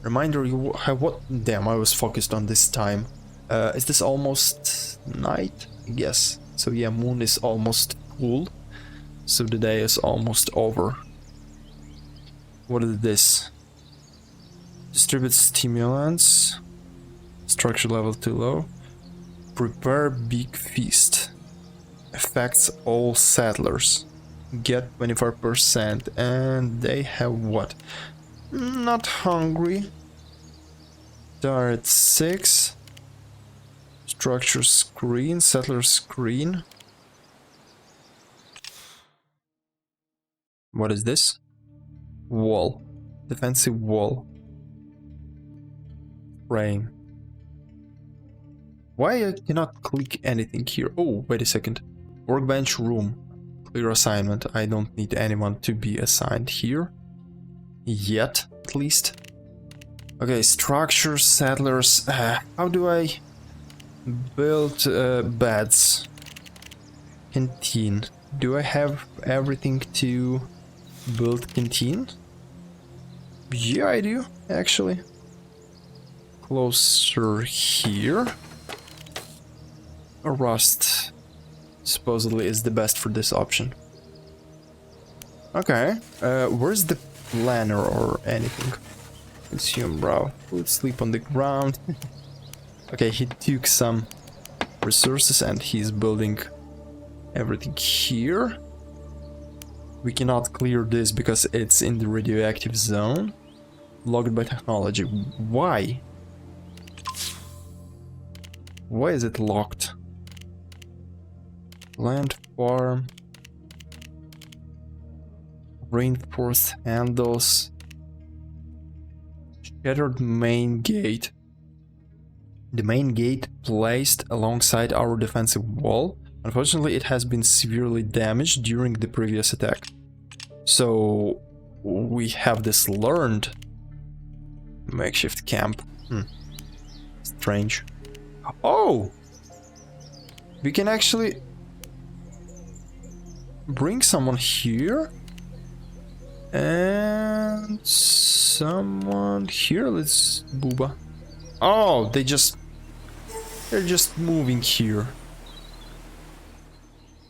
reminder you have what? Damn, I was focused on this time. Is this almost night? Yes. So yeah, moon is almost full. So the day is almost over. What is this? Distribute stimulants. Structure level too low. Prepare big feast. Affects all settlers. Get 25%. And they have what? Not hungry. Start at 6. Structure screen, settler screen. What is this? Wall. Defensive wall. Frame. Why I cannot click anything here? Oh, wait a second. Workbench room. Clear assignment. I don't need anyone to be assigned here. Yet, at least. Okay, structure, settlers. How do I build beds? Canteen. Do I have everything to build canteen? Yeah, I do, actually. Closer here. Rust supposedly is the best for this option. Okay, where's the planner or anything? Consume raw food, sleep on the ground. Okay, he took some resources and he's building everything here. We cannot clear this because it's in the radioactive zone. Logged by technology. Why? Why is it locked? Land farm. Reinforced handles. Shattered main gate. The main gate placed alongside our defensive wall. Unfortunately, it has been severely damaged during the previous attack. So we have this learned makeshift camp. Strange. Oh! We can actually bring someone here and someone here. Let's booba. Oh, they're just moving here.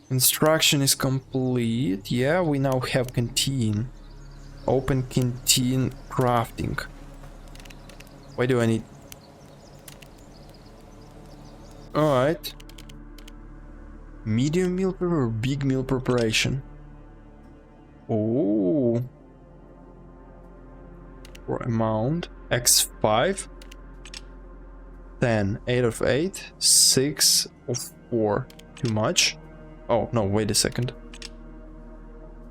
Construction is complete. Yeah, we now have canteen. Open canteen crafting. Why do I need? Alright. Medium meal prepare or big meal preparation? Oh. For amount. X5. 10. 8 of 8. 6 of 4. Too much? Oh, no, wait a second.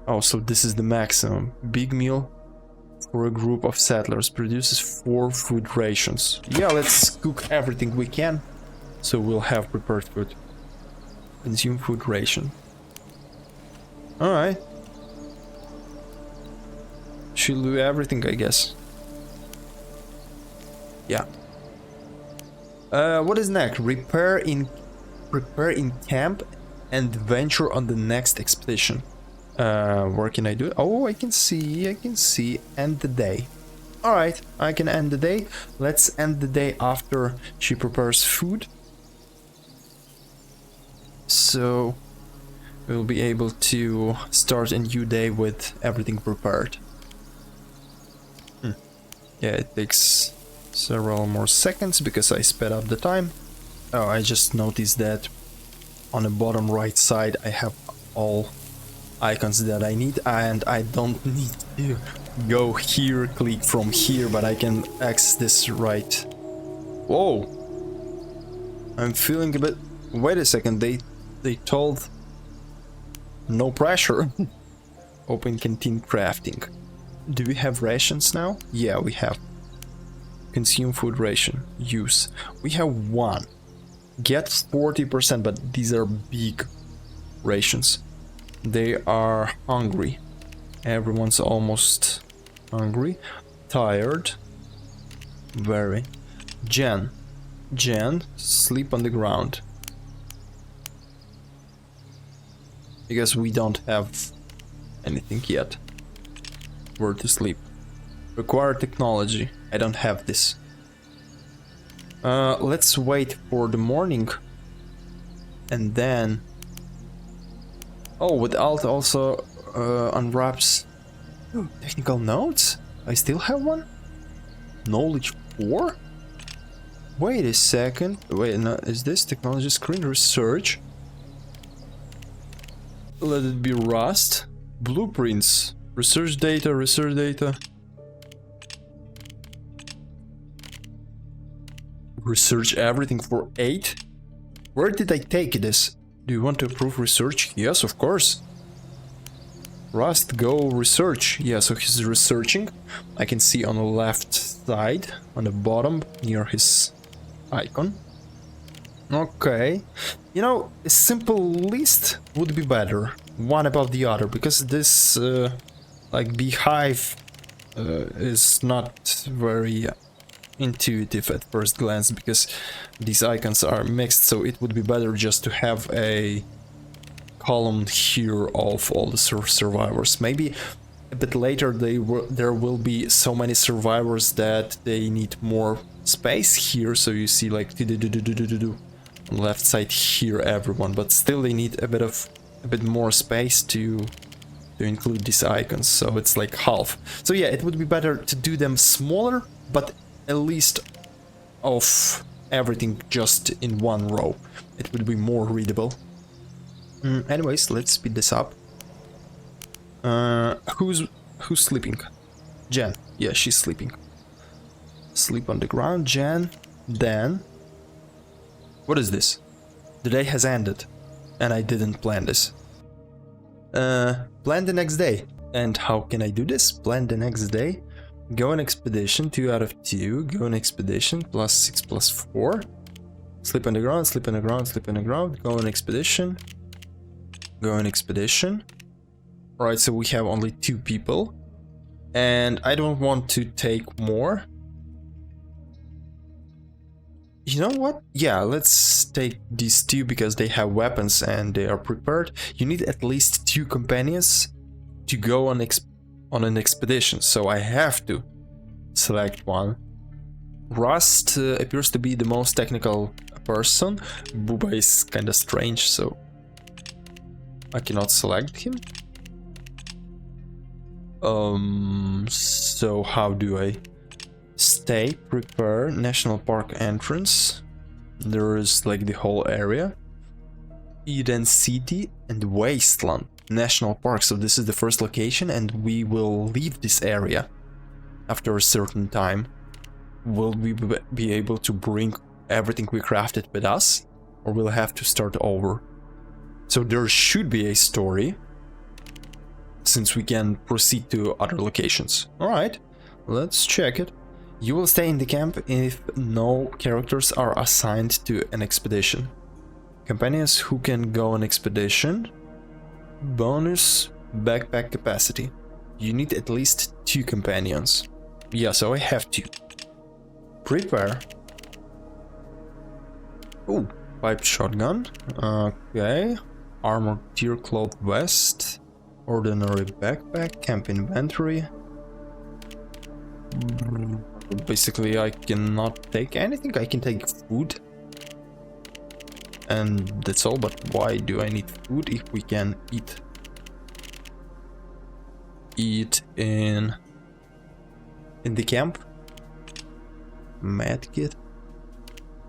Oh, so this is the maximum. Big meal. for a group of settlers. Produces 4 food rations. Yeah, let's cook everything we can. So we'll have prepared food. Consume food ration. Alright. She'll do everything, I guess. Yeah. What is next? Prepare in camp and venture on the next expedition. Where can I do it? Oh, I can see. End the day. Alright, I can end the day. Let's end the day after she prepares food. So we'll be able to start a new day with everything prepared. Yeah, it takes several more seconds because I sped up the time. Oh, I just noticed that on the bottom right side I have all icons that I need, and I don't need to go here, click from here, but I can access this right. Whoa! I'm feeling a bit... Wait a second, they told no pressure. Open canteen crafting. Do we have rations now? Yeah, we have. Consume food ration. Use. We have 1. Get 40%, but these are big rations. They are hungry. Everyone's almost hungry. Tired. Very. Jen, sleep on the ground. Because we don't have anything yet. Where to sleep. Require technology. I don't have this. Let's wait for the morning. And then... Oh, with Alt also unwraps technical notes? I still have one? Knowledge 4? Wait a second. Wait, no, is this technology screen research? Let it be Rust. Blueprints. Research data, research data. Research everything for 8? Where did I take this? Do you want to approve research? Yes, of course. Rust, go research. Yeah, so he's researching. I can see on the left side, on the bottom, near his icon. Okay. You know, a simple list would be better. One above the other, because this, like, beehive is not very intuitive at first glance, because these icons are mixed, so it would be better just to have a column here of all the survivors. Maybe a bit later there will be so many survivors that they need more space here, so you see like on the left side here everyone, but still they need a bit more space to include these icons, so it's like half. So yeah, it would be better to do them smaller, but at least of everything just in one row. It would be more readable. Anyways, let's speed this up. Who's sleeping? Jen. Yeah, she's sleeping. Sleep on the ground, Jen. Then... What is this? The day has ended. And I didn't plan this. Plan the next day. And how can I do this? Plan the next day. Go on expedition, 2 out of 2. Go on expedition, +6 +4. Sleep on the ground, sleep on the ground, sleep on the ground. Go on expedition. Go on expedition. Alright, so we have only 2 people. And I don't want to take more. You know what? Yeah, let's take these 2 because they have weapons and they are prepared. You need at least 2 companions to go on an expedition, so I have to select one. Rust appears to be the most technical person. Booba is kinda strange, so I cannot select him. So how do I... Stay, prepare, national park entrance. There is like the whole area. Eden City and Wasteland National Park. So this is the first location and we will leave this area after a certain time. Will we be able to bring everything we crafted with us? Or we'll have to start over? So there should be a story, since we can proceed to other locations. Alright, let's check it. You will stay in the camp if no characters are assigned to an expedition. Companions who can go on expedition. Bonus backpack capacity. You need at least 2 companions. Yeah, so I have 2. Prepare. Oh, pipe shotgun. Okay. Armored tier cloth vest. Ordinary backpack. Camp inventory. Basically, I cannot take anything. I can take food. And that's all, but why do I need food if we can eat in the camp? Medkit.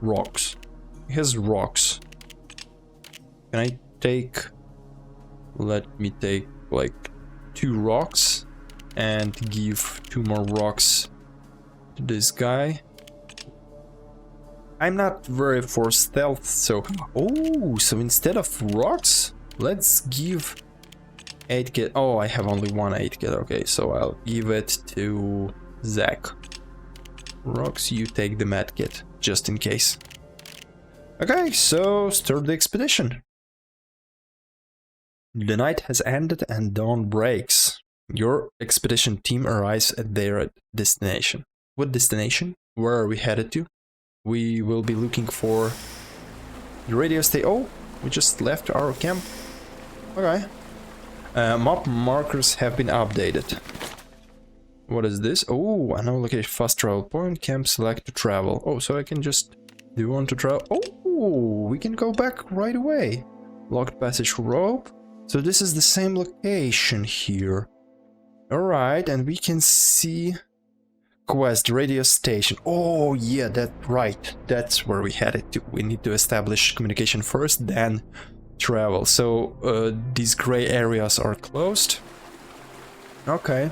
Rocks. It has rocks. Can I take... Let me take like 2 rocks and give 2 more rocks to this guy. I'm not very for stealth, so... Oh, so instead of rocks, let's give 8 kit. Oh, I have only 1 8 kit. Okay, so I'll give it to Zach. Rocks, you take the med kit, just in case. Okay, so start the expedition. The night has ended and dawn breaks. Your expedition team arrives at their destination. What destination? Where are we headed to? We will be looking for the radio station. Oh, we just left our camp. Okay. Map markers have been updated. What is this? Oh, I know location. Fast travel point. Camp select to travel. Oh, so I can just do you want to travel? Oh, we can go back right away. Locked passage rope. So this is the same location here. Alright, and we can see quest radio station. Oh yeah, that's right. That's where we headed to. We need to establish communication first, then travel. So these gray areas are closed. Okay.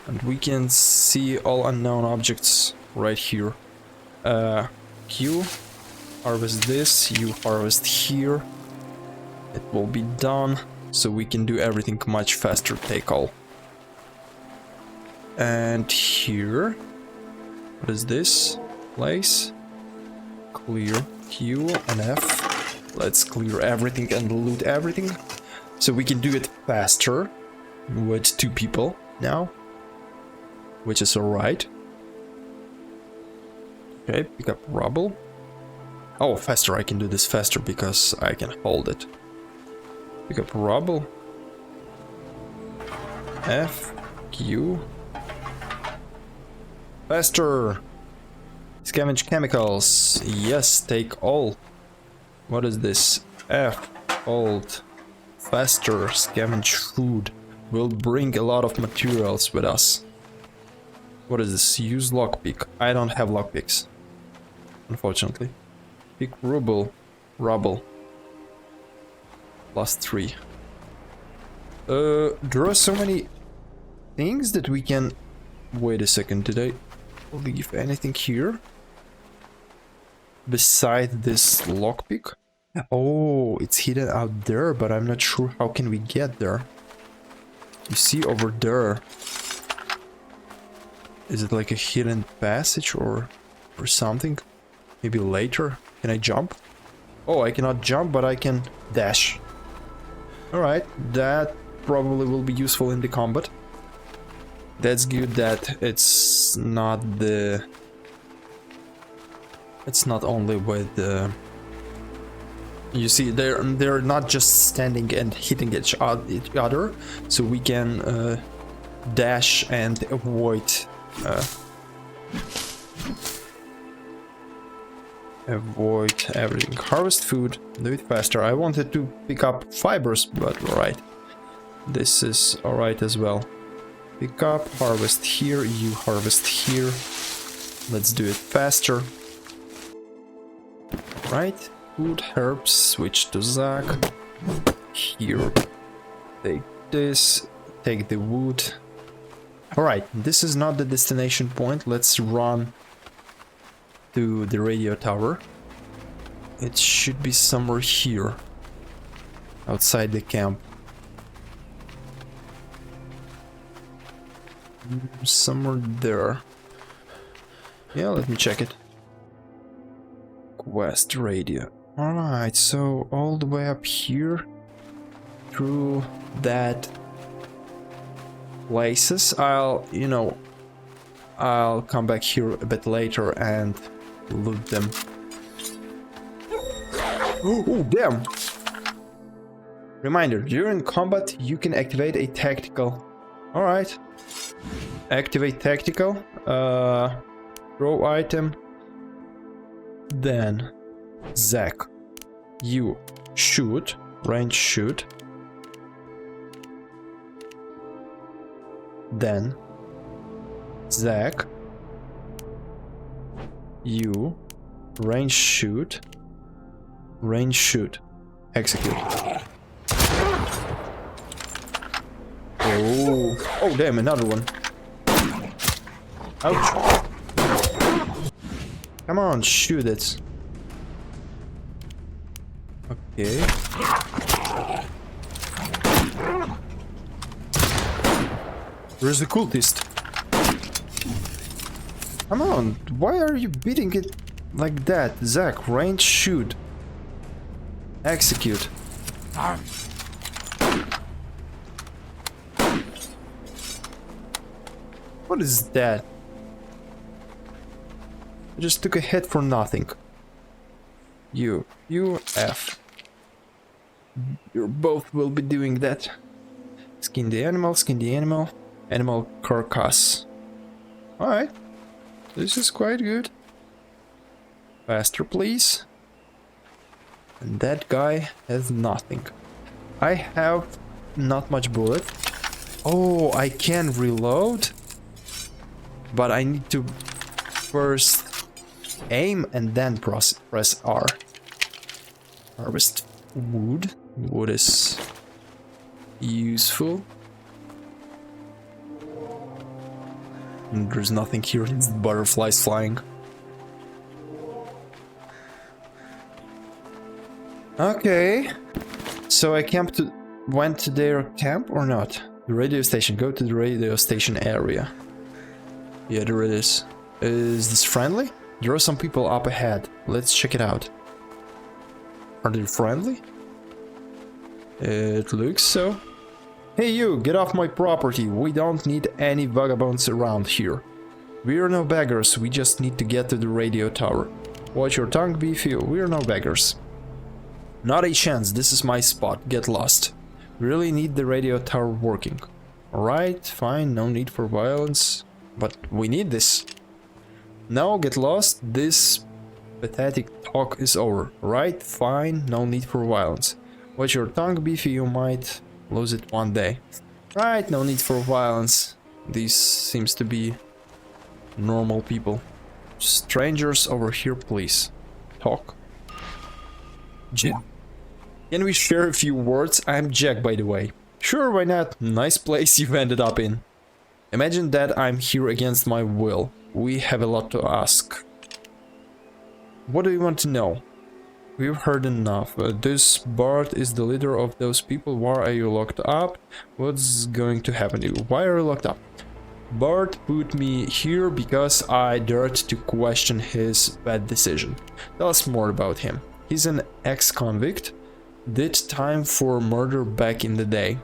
And we can see all unknown objects right here. Q, harvest this, you harvest here. It will be done, so we can do everything much faster, take all. And here, what is this place? Clear Q and F. Let's clear everything and loot everything. So we can do it faster with 2 people now, which is alright. Okay, pick up rubble. Oh, faster, I can do this faster because I can hold it. Pick up rubble. F, Q. Faster! Scavenge chemicals. Yes, take all. What is this? F, hold. Faster, scavenge food. We'll bring a lot of materials with us. What is this? Use lockpick. I don't have lockpicks, unfortunately. Pick rubble. Rubble. +3. There are so many things that we can... Wait a second, did I leave anything here? Beside this lockpick? Oh, it's hidden out there, but I'm not sure how can we get there. You see over there. Is it like a hidden passage or something? Maybe later? Can I jump? Oh, I cannot jump, but I can dash. Alright, that probably will be useful in the combat. That's good that it's not the... It's not only with the... You see, they're not just standing and hitting each other, so we can dash and avoid... avoid everything. Harvest food, do it faster. I wanted to pick up fibers, but alright. This is alright as well. Pick up, harvest here, you harvest here. Let's do it faster. Right, food, herbs, switch to Zach. Here, take this, take the wood. Alright, this is not the destination point. Let's run to the radio tower. It should be somewhere here, outside the camp. Somewhere there. Yeah, let me check it. Quest radio. Alright, so all the way up here through that places. I'll come back here a bit later and loot them. Oh, damn! Reminder, during combat you can activate a tactical. Alright. Activate tactical. Throw item. Then Zach, you shoot. Range shoot. Then Zach, you range shoot. Range shoot. Execute. Oh damn, another one. Ouch. Come on, shoot it. Okay. Where's the cultist? Come on, why are you beating it like that? Zach, range shoot. Execute. What is that? I just took a hit for nothing. You F. You both will be doing that. Skin the animal, animal carcass. Alright. This is quite good. Faster, please. And that guy has nothing. I have not much bullet. Oh, I can reload. But I need to first aim and then press R. Harvest wood. Wood is useful. And there's nothing here, it's butterflies flying. Okay. So I went to their camp or not? The radio station. Go to the radio station area. Yeah, there it is. Is this friendly? There are some people up ahead. Let's check it out. Are they friendly? It looks so. Hey you, get off my property. We don't need any vagabonds around here. We're no beggars, we just need to get to the radio tower. Watch your tongue, beefy, we're no beggars. Not a chance, this is my spot, get lost. We really need the radio tower working. Alright, fine, no need for violence. But we need this. No, get lost, this pathetic talk is over. Right, fine, no need for violence. Watch your tongue, beefy, you might lose it one day. Right, no need for violence. These seems to be normal people. Strangers over here, please. Talk. Jack. Can we share a few words? I'm Jack, by the way. Sure, why not? Nice place you've ended up in. Imagine that I'm here against my will. We have a lot to ask. What do you want to know? We've heard enough. This Bart is the leader of those people. Why are you locked up? What's going to happen to you? Why are you locked up? Bart put me here because I dared to question his bad decision. Tell us more about him. He's an ex-convict. Did time for murder back in the day.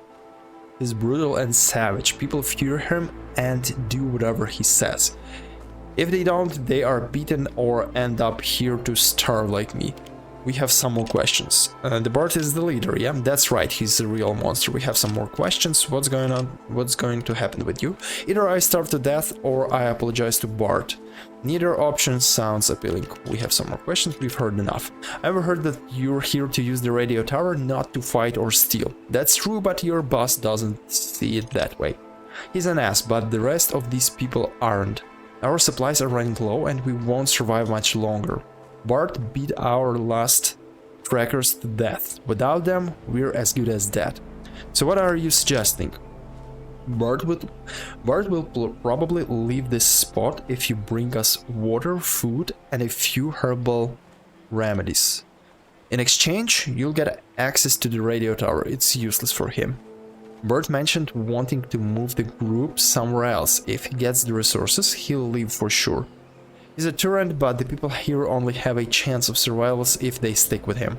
He's brutal and savage. People fear him and do whatever he says. If they don't, they are beaten or end up here to starve like me. We have some more questions. The Bart is the leader, yeah? That's right, he's a real monster. We have some more questions. What's going on? What's going to happen with you? Either I starve to death or I apologize to Bart. Neither option sounds appealing. We have some more questions. We've heard enough. I've heard that you're here to use the radio tower, not to fight or steal. That's true, but your boss doesn't see it that way. He's an ass, but the rest of these people aren't. Our supplies are running low and we won't survive much longer. Bart beat our last trackers to death. Without them, we're as good as dead. So what are you suggesting? Bart will probably leave this spot if you bring us water, food, and a few herbal remedies. In exchange, you'll get access to the radio tower. It's useless for him. Bert mentioned wanting to move the group somewhere else. If he gets the resources, he'll leave for sure. He's a tyrant, but the people here only have a chance of survival if they stick with him.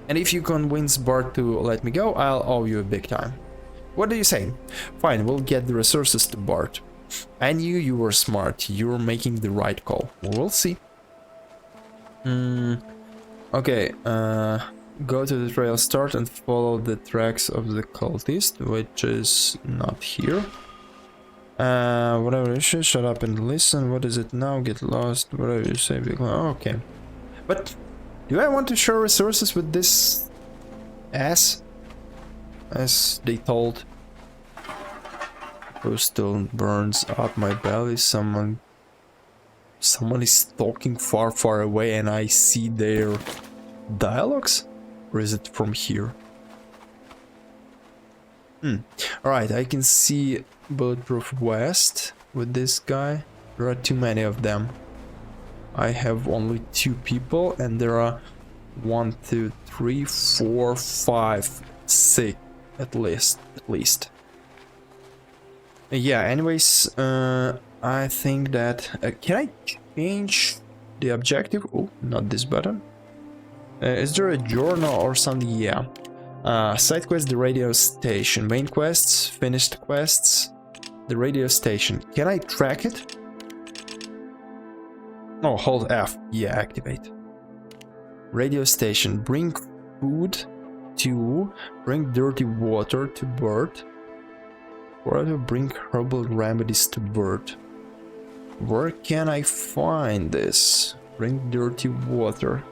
And if you convince Bart to let me go, I'll owe you a big time. What do you say? Fine, we'll get the resources to Bart. I knew you were smart. You're making the right call. We'll see. Okay, go to the trail start and follow the tracks of the cultist, which is not here. Whatever you should, shut up and listen. What is it now? Get lost. Whatever you say. Oh, okay. But do I want to share resources with this ass? As they told. Still burns up my belly. Someone is talking far away and I see their dialogues? Or is it from here? Alright, I can see Bulletproof West with this guy. There are too many of them. I have only 2 people and there are 1, 2, 3, 4, 5, 6 at least. Yeah, anyways, I think that... can I change the objective? Oh, not this button. Is there a journal or something? Yeah. Side quest, the radio station. Main quests, finished quests, the radio station. Can I track it? Oh, hold F. Yeah, activate. Radio station. Bring food to... Bring dirty water to Bert. Or to bring herbal remedies to Bert. Where can I find this? Bring dirty water.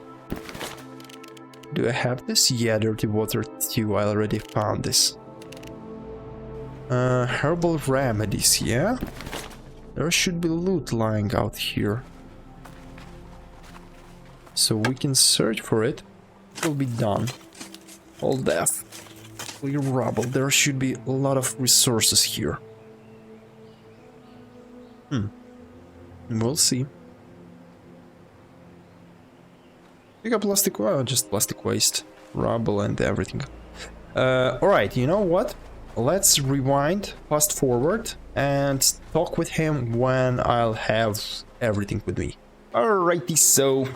Do I have this? Yeah, dirty water too. I already found this. Herbal remedies, yeah? There should be loot lying out here. So we can search for it. It will be done. Hold F. Clear rubble. There should be a lot of resources here. We'll see. Pick up plastic, well, just plastic waste, rubble and everything. Alright, you know what? Let's rewind, fast forward, and talk with him when I'll have everything with me. Alrighty, so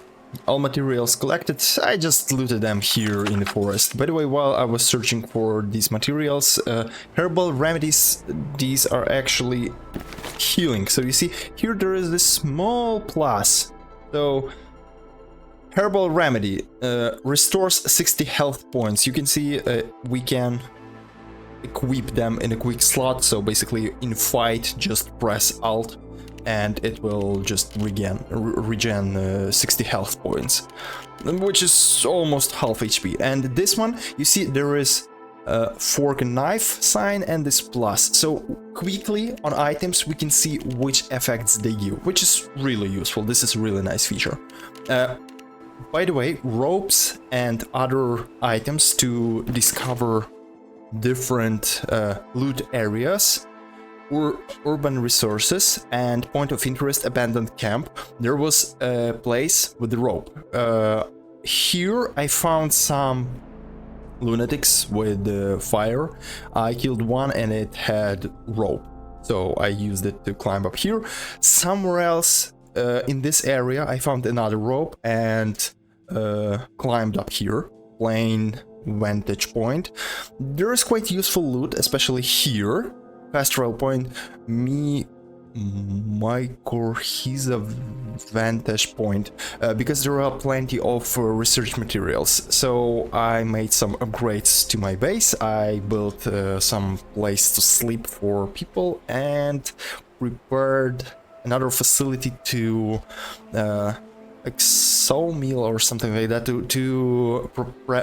all materials collected. I just looted them here in the forest. By the way, while I was searching for these materials, herbal remedies, these are actually healing. So you see, here there is this small plus. So, herbal remedy restores 60 health points. You can see we can equip them in a quick slot. So basically, in fight, just press Alt. And it will just regen 60 health points, which is almost half HP. And this one, you see there is a fork and knife sign and this plus. So quickly on items we can see which effects they give, which is really useful. This is a really nice feature. By the way, ropes and other items to discover different loot areas, urban resources, and point of interest, abandoned camp. There was a place with the rope. Here I found some lunatics with fire. I killed one and it had rope, so I used it to climb up here. Somewhere else in this area I found another rope and climbed up here. Plain vantage point. There is quite useful loot, especially here. Pastoral point, he's a vantage point, because there are plenty of research materials. So I made some upgrades to my base. I built some place to sleep for people and prepared another facility to like sawmill or something like that to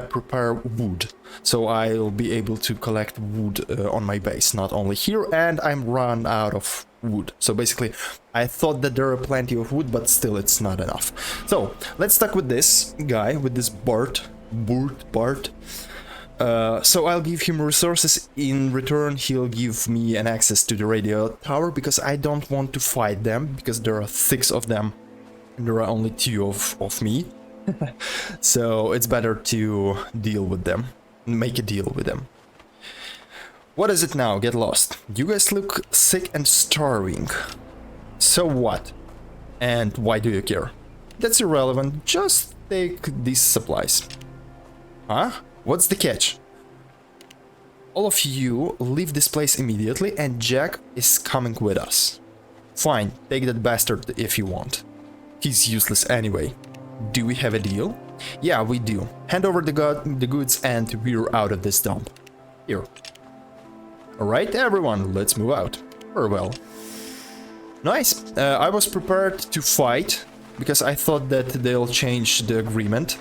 prepare wood. So I'll be able to collect wood on my base, not only here, and I'm run out of wood. So basically I thought that there are plenty of wood, but still it's not enough. So let's talk with this guy, with this Bart. So I'll give him resources. In return he'll give me an access to the radio tower, because I don't want to fight them, because there are 6 of them. There are only 2 of me. So it's better to deal with them, make a deal with them. What is it now? Get lost. You guys look sick and starving. So what? And why do you care? That's irrelevant. Just take these supplies. Huh? What's the catch? All of you leave this place immediately and Jack is coming with us. Fine, take that bastard if you want. He's useless anyway. Do we have a deal? Yeah, we do. Hand over the goods and we're out of this dump. Here. Alright, everyone, let's move out. Farewell. Nice. I was prepared to fight because I thought that they'll change the agreement.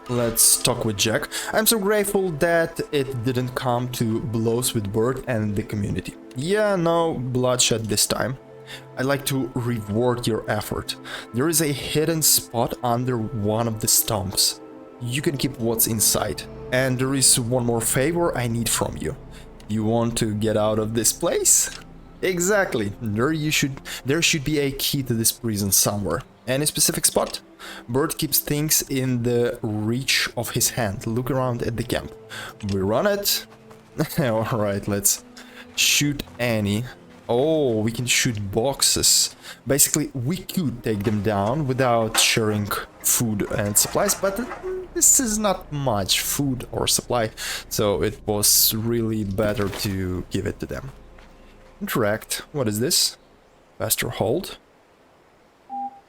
Let's talk with Jack. I'm so grateful that it didn't come to blows with Bert and the community. Yeah, no bloodshed this time. I'd like to reward your effort. There is a hidden spot under one of the stumps. You can keep what's inside. And there is one more favor I need from you. You want to get out of this place? Exactly. There should be a key to this prison somewhere. Any specific spot? Bert keeps things in the reach of his hand. Look around at the camp. We run it. Alright, let's shoot Annie. Oh, we can shoot boxes. Basically, we could take them down without sharing food and supplies, but this is not much food or supply, so it was really better to give it to them. Interact. What is this? Faster hold.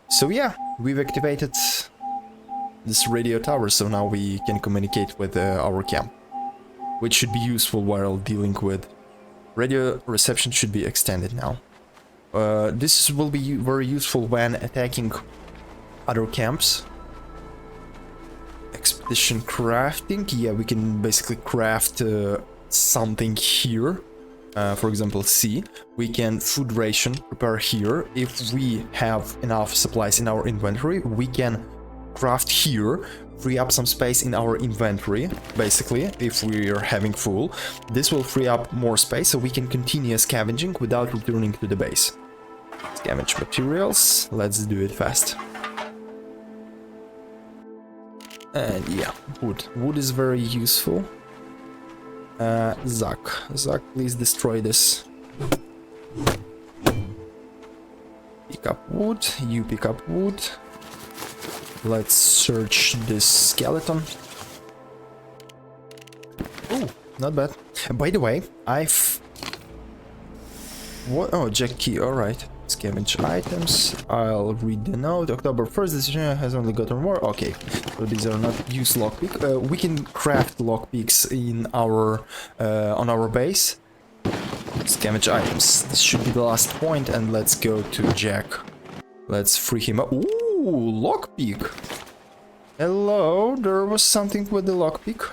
So yeah, we've activated this radio tower, so now we can communicate with our camp, which should be useful while dealing with radio reception. Should be extended now. This will be very useful when attacking other camps. Expedition crafting. Yeah, we can basically craft something here. For example, C. We can food ration prepare here. If we have enough supplies in our inventory, we can craft here, free up some space in our inventory. Basically, if we are having full, this will free up more space so we can continue scavenging without returning to the base. Scavenge materials. Let's do it fast. And yeah, wood. Wood is very useful. Zach, please destroy this. Pick up wood, you pick up wood. Let's search this skeleton. Oh, not bad. By the way, what? Oh, Jack key, alright. Scavenge items. I'll read the note. October 1st, this has only gotten more. Okay, so these are not used lockpick. We can craft lockpicks in our on our base. Scavenge items. This should be the last point, and let's go to Jack. Let's free him up. Ooh, lockpick. Hello, there was something with the lockpick.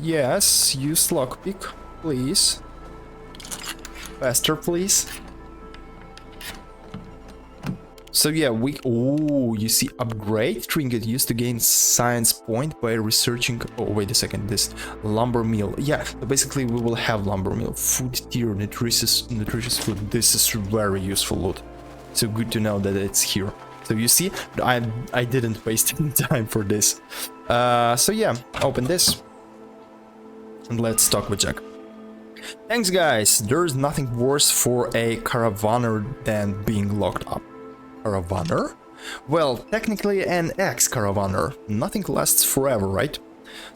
Yes, use lockpick, please. Faster, please. So yeah, you see, upgrade trinket used to gain science point by researching. Oh, wait a second, this lumber mill. Yeah, so basically we will have lumber mill, food tier, nutritious food. This is very useful loot. So good to know that it's here. So you see, I didn't waste any time for this. So yeah, open this and let's talk with Jack. Thanks, guys. There's nothing worse for a caravaner than being locked up. Caravaner? Well, technically an ex-caravaner. Nothing lasts forever, right?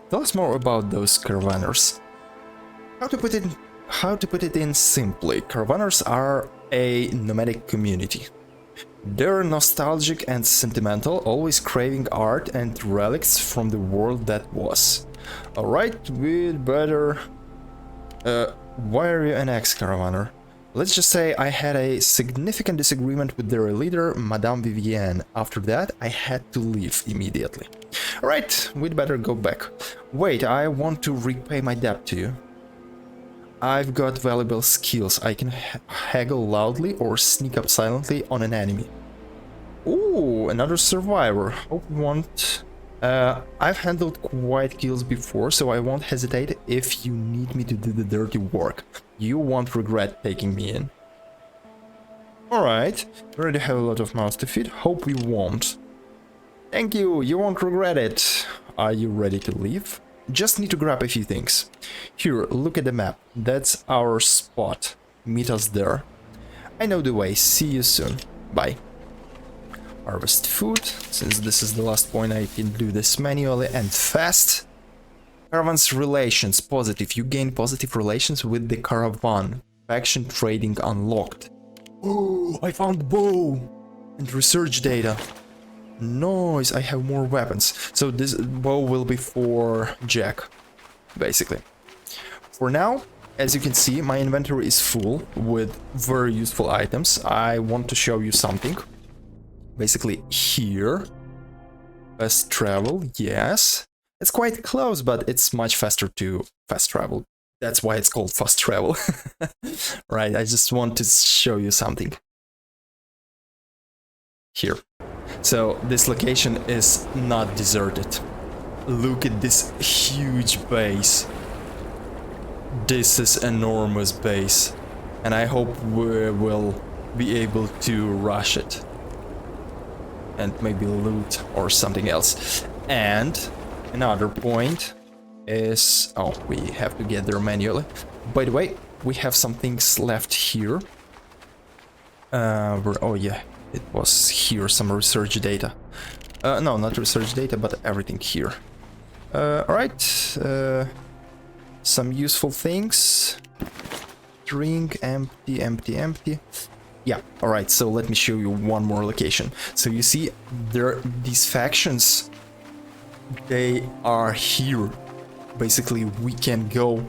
Tell us more about those caravanners. How to put it in simply, caravanners are a nomadic community. They're nostalgic and sentimental, always craving art and relics from the world that was. Alright, we'd better... why are you an ex-caravaner? Let's just say I had a significant disagreement with their leader, Madame Vivienne. After that, I had to leave immediately. Alright, we'd better go back. Wait, I want to repay my debt to you. I've got valuable skills. I can haggle loudly or sneak up silently on an enemy. Ooh, another survivor. Hope you won't... I've handled quite kills before, so I won't hesitate if you need me to do the dirty work. You won't regret taking me in. Alright, we already have a lot of mouths to feed. Hope we won't. Thank you, you won't regret it. Are you ready to leave? just need to grab a few things. Here, look at the map. That's our spot. Meet us there. I know the way. See you soon. Bye. Harvest food. Since this is the last point, I can do this manually and fast. Caravan's relations. Positive. You gain positive relations with the caravan. Faction trading unlocked. Oh, I found bow and research data. Nice, I have more weapons. So this bow will be for Jack, basically. For now, as you can see, my inventory is full with very useful items. I want to show you something. Basically here. Fast travel, yes. It's quite close, but it's much faster to fast travel. That's why it's called fast travel. Right, I just want to show you something. Here. So this location is not deserted. Look at this huge base. This is enormous base. And I hope we will be able to rush it. And maybe loot or something else. And another point is... oh, we have to get there manually. By the way, we have some things left here. Oh yeah, it was here, some research data. No, not research data, but everything here. Alright, some useful things. Drink, empty, empty, empty. Yeah, alright, so let me show you one more location. So you see, these factions, they are here. Basically, we can go.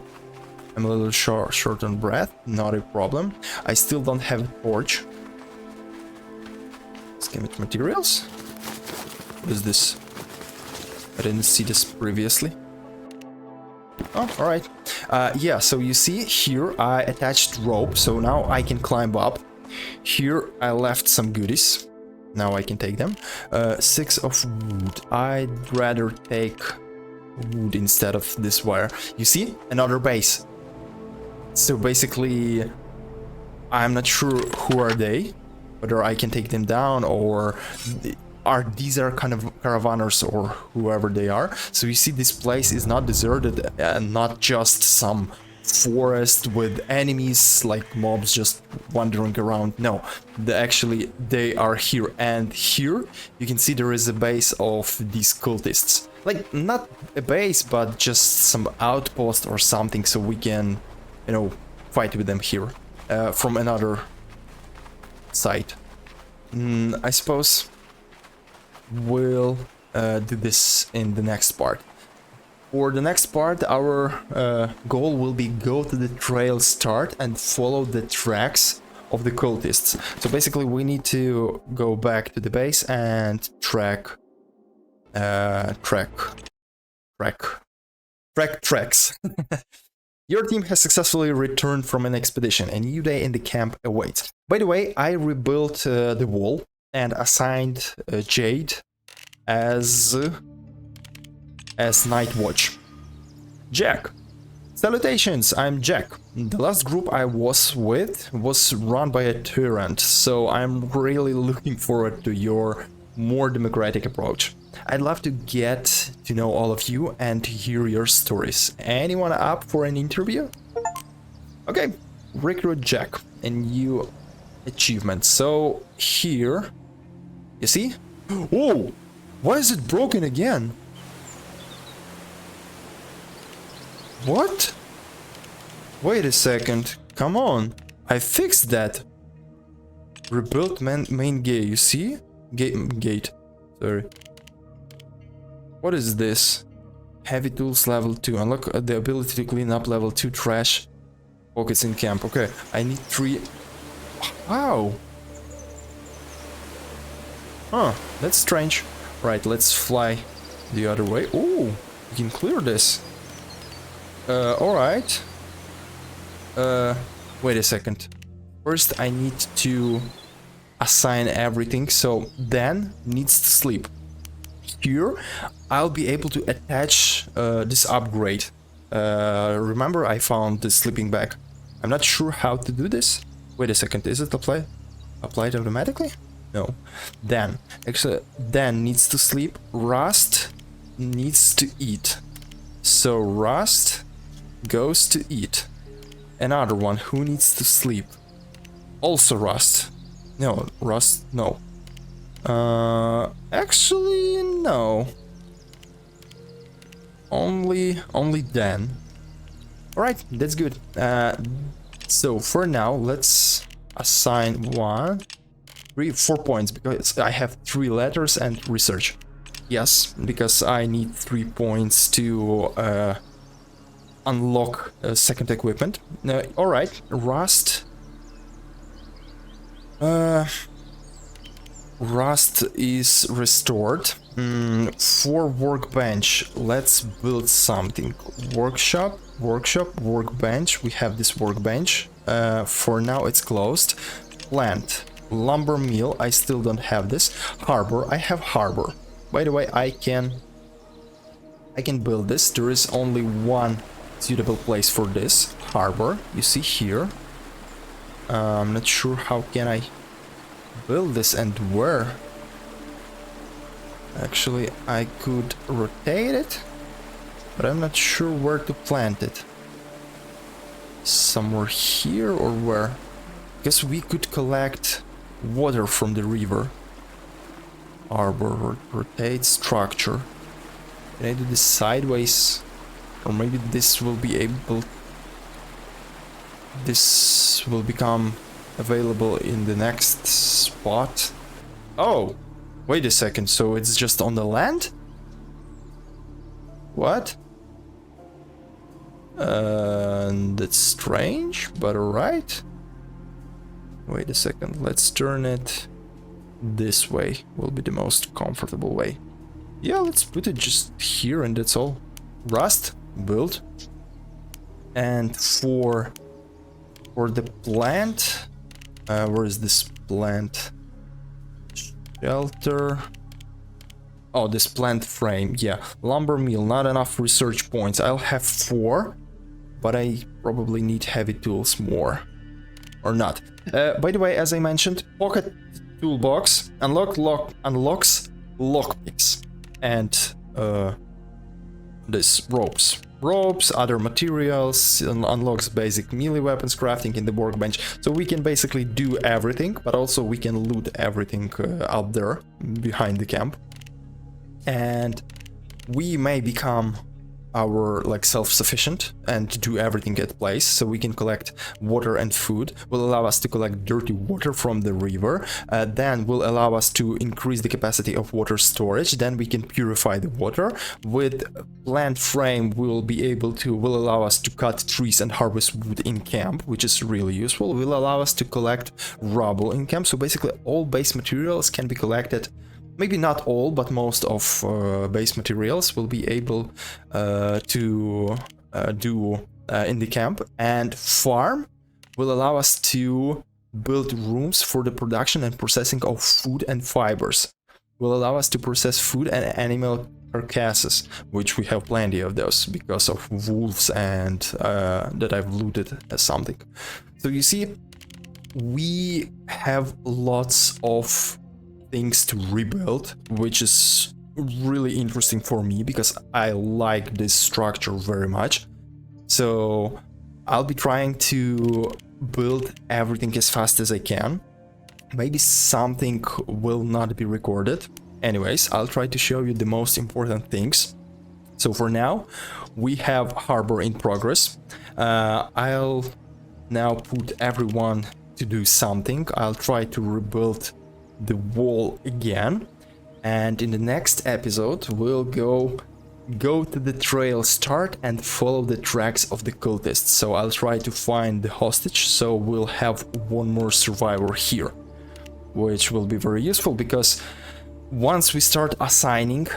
I'm a little short on breath, not a problem. I still don't have a torch. Schematic materials. What is this? I didn't see this previously. Oh, alright. Yeah, so you see here I attached rope, so now I can climb up. Here I left some goodies. Now I can take them. 6 of wood. I'd rather take wood instead of this wire. You see? Another base. So basically, I'm not sure who are they, whether I can take them down or these are kind of caravanners or whoever they are. So you see, this place is not deserted and not just some forest with enemies like mobs just wandering around. No, they are here, and here you can see there is a base of these cultists. Like, not a base, but just some outpost or something, so we can, you know, fight with them here from another side. I suppose we'll do this in the next part. For the next part, our goal will be go to the trail start and follow the tracks of the cultists. So basically we need to go back to the base and track tracks. Your team has successfully returned from an expedition. A new day in the camp awaits. By the way, I rebuilt the wall and assigned Jade as Night Watch. Jack. Salutations, I'm Jack. The last group I was with was run by a tyrant, so I'm really looking forward to your more democratic approach. I'd love to get to know all of you and to hear your stories. Anyone up for an interview? Okay, recruit Jack, a new achievement. So here, you see? Oh, why is it broken again? What? Wait a second, come on, I fixed that. Rebuild main gate, you see? Gate, sorry. What is this? Heavy tools level 2. Unlock the ability to clean up level 2 trash pockets in camp. Okay, I need 3. Wow. Huh, that's strange. Right, let's fly the other way. Oh, we can clear this. Alright. Wait a second. First I need to assign everything, so Dan needs to sleep. Here, I'll be able to attach this upgrade. Remember, I found this sleeping bag. I'm not sure how to do this. Wait a second, is it applied automatically? No. Dan. Actually, Dan needs to sleep. Rust needs to eat. So Rust goes to eat. Another one who needs to sleep. Also Rust. No, Rust, no. Actually, no. Only Dan. Alright, that's good. So for now, let's assign 1, 3, 4 points because I have 3 letters and research. Yes, because I need 3 points to unlock second equipment. Alright, Rust. Rust is restored. For workbench, let's build something. Workshop, workbench. We have this workbench. For now, it's closed. Plant, lumber mill. I still don't have this. Harbor, I have harbor. By the way, I can build this. There is only one suitable place for this. Harbor, you see here. I'm not sure how can I build this and where. Actually, I could rotate it, but I'm not sure where to plant it. Somewhere here or where? Guess we could collect water from the river. Harbor, rotate, structure. Can I do this sideways? Or maybe this will be able... This will become available in the next spot. Oh! Wait a second, so it's just on the land? What? That's strange, but alright. Wait a second, let's turn it this way. Will be the most comfortable way. Yeah, let's put it just here and that's all. Rust, build. And for the plant, where is this plant? Shelter. Oh, this plant frame. Yeah, lumber mill. Not enough research points. I'll have 4, but I probably need heavy tools more, or not. By the way, as I mentioned, pocket toolbox unlocks lockpicks and this ropes, other materials, unlocks basic melee weapons crafting in the workbench. So we can basically do everything, but also we can loot everything out there behind the camp. And we may become self-sufficient and do everything at place. So we can collect water and food, will allow us to collect dirty water from the river, then will allow us to increase the capacity of water storage, then we can purify the water. With plant frame will allow us to cut trees and harvest wood in camp, which is really useful. Will allow us to collect rubble in camp. So basically all base materials can be collected. Maybe not all, but most of base materials will be able to do in the camp. And farm will allow us to build rooms for the production and processing of food and fibers. Will allow us to process food and animal carcasses, which we have plenty of those because of wolves and that I've looted as something. So you see, we have lots of things to rebuild, which is really interesting for me because I like this structure very much. So I'll be trying to build everything as fast as I can. Maybe something will not be recorded. Anyways, I'll try to show you the most important things. So for now, we have harbor in progress. I'll now put everyone to do something. I'll try to rebuild the wall again, and in the next episode we'll go to the trail start and follow the tracks of the cultists. So I'll try to find the hostage, so we'll have one more survivor here, which will be very useful because once we start assigning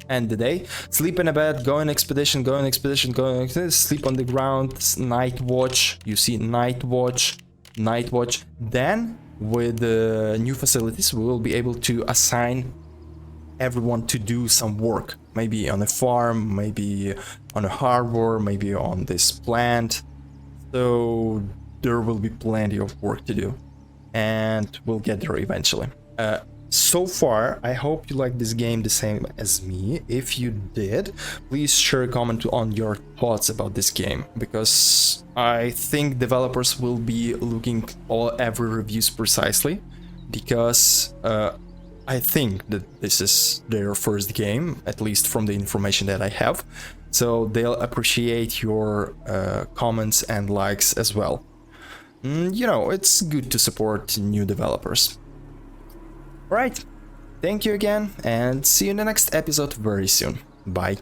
end the day, sleep in a bed, go on expedition, sleep on the ground, night watch. You see, night watch. Then with the new facilities we will be able to assign everyone to do some work, maybe on a farm, maybe on a harbor, maybe on this plant. So there will be plenty of work to do and we'll get there eventually. So far, I hope you liked this game the same as me. If you did, please share a comment on your thoughts about this game, because I think developers will be looking every reviews precisely, because I think that this is their first game, at least from the information that I have. So they'll appreciate your comments and likes as well. You know, it's good to support new developers. Alright, thank you again, and see you in the next episode very soon. Bye.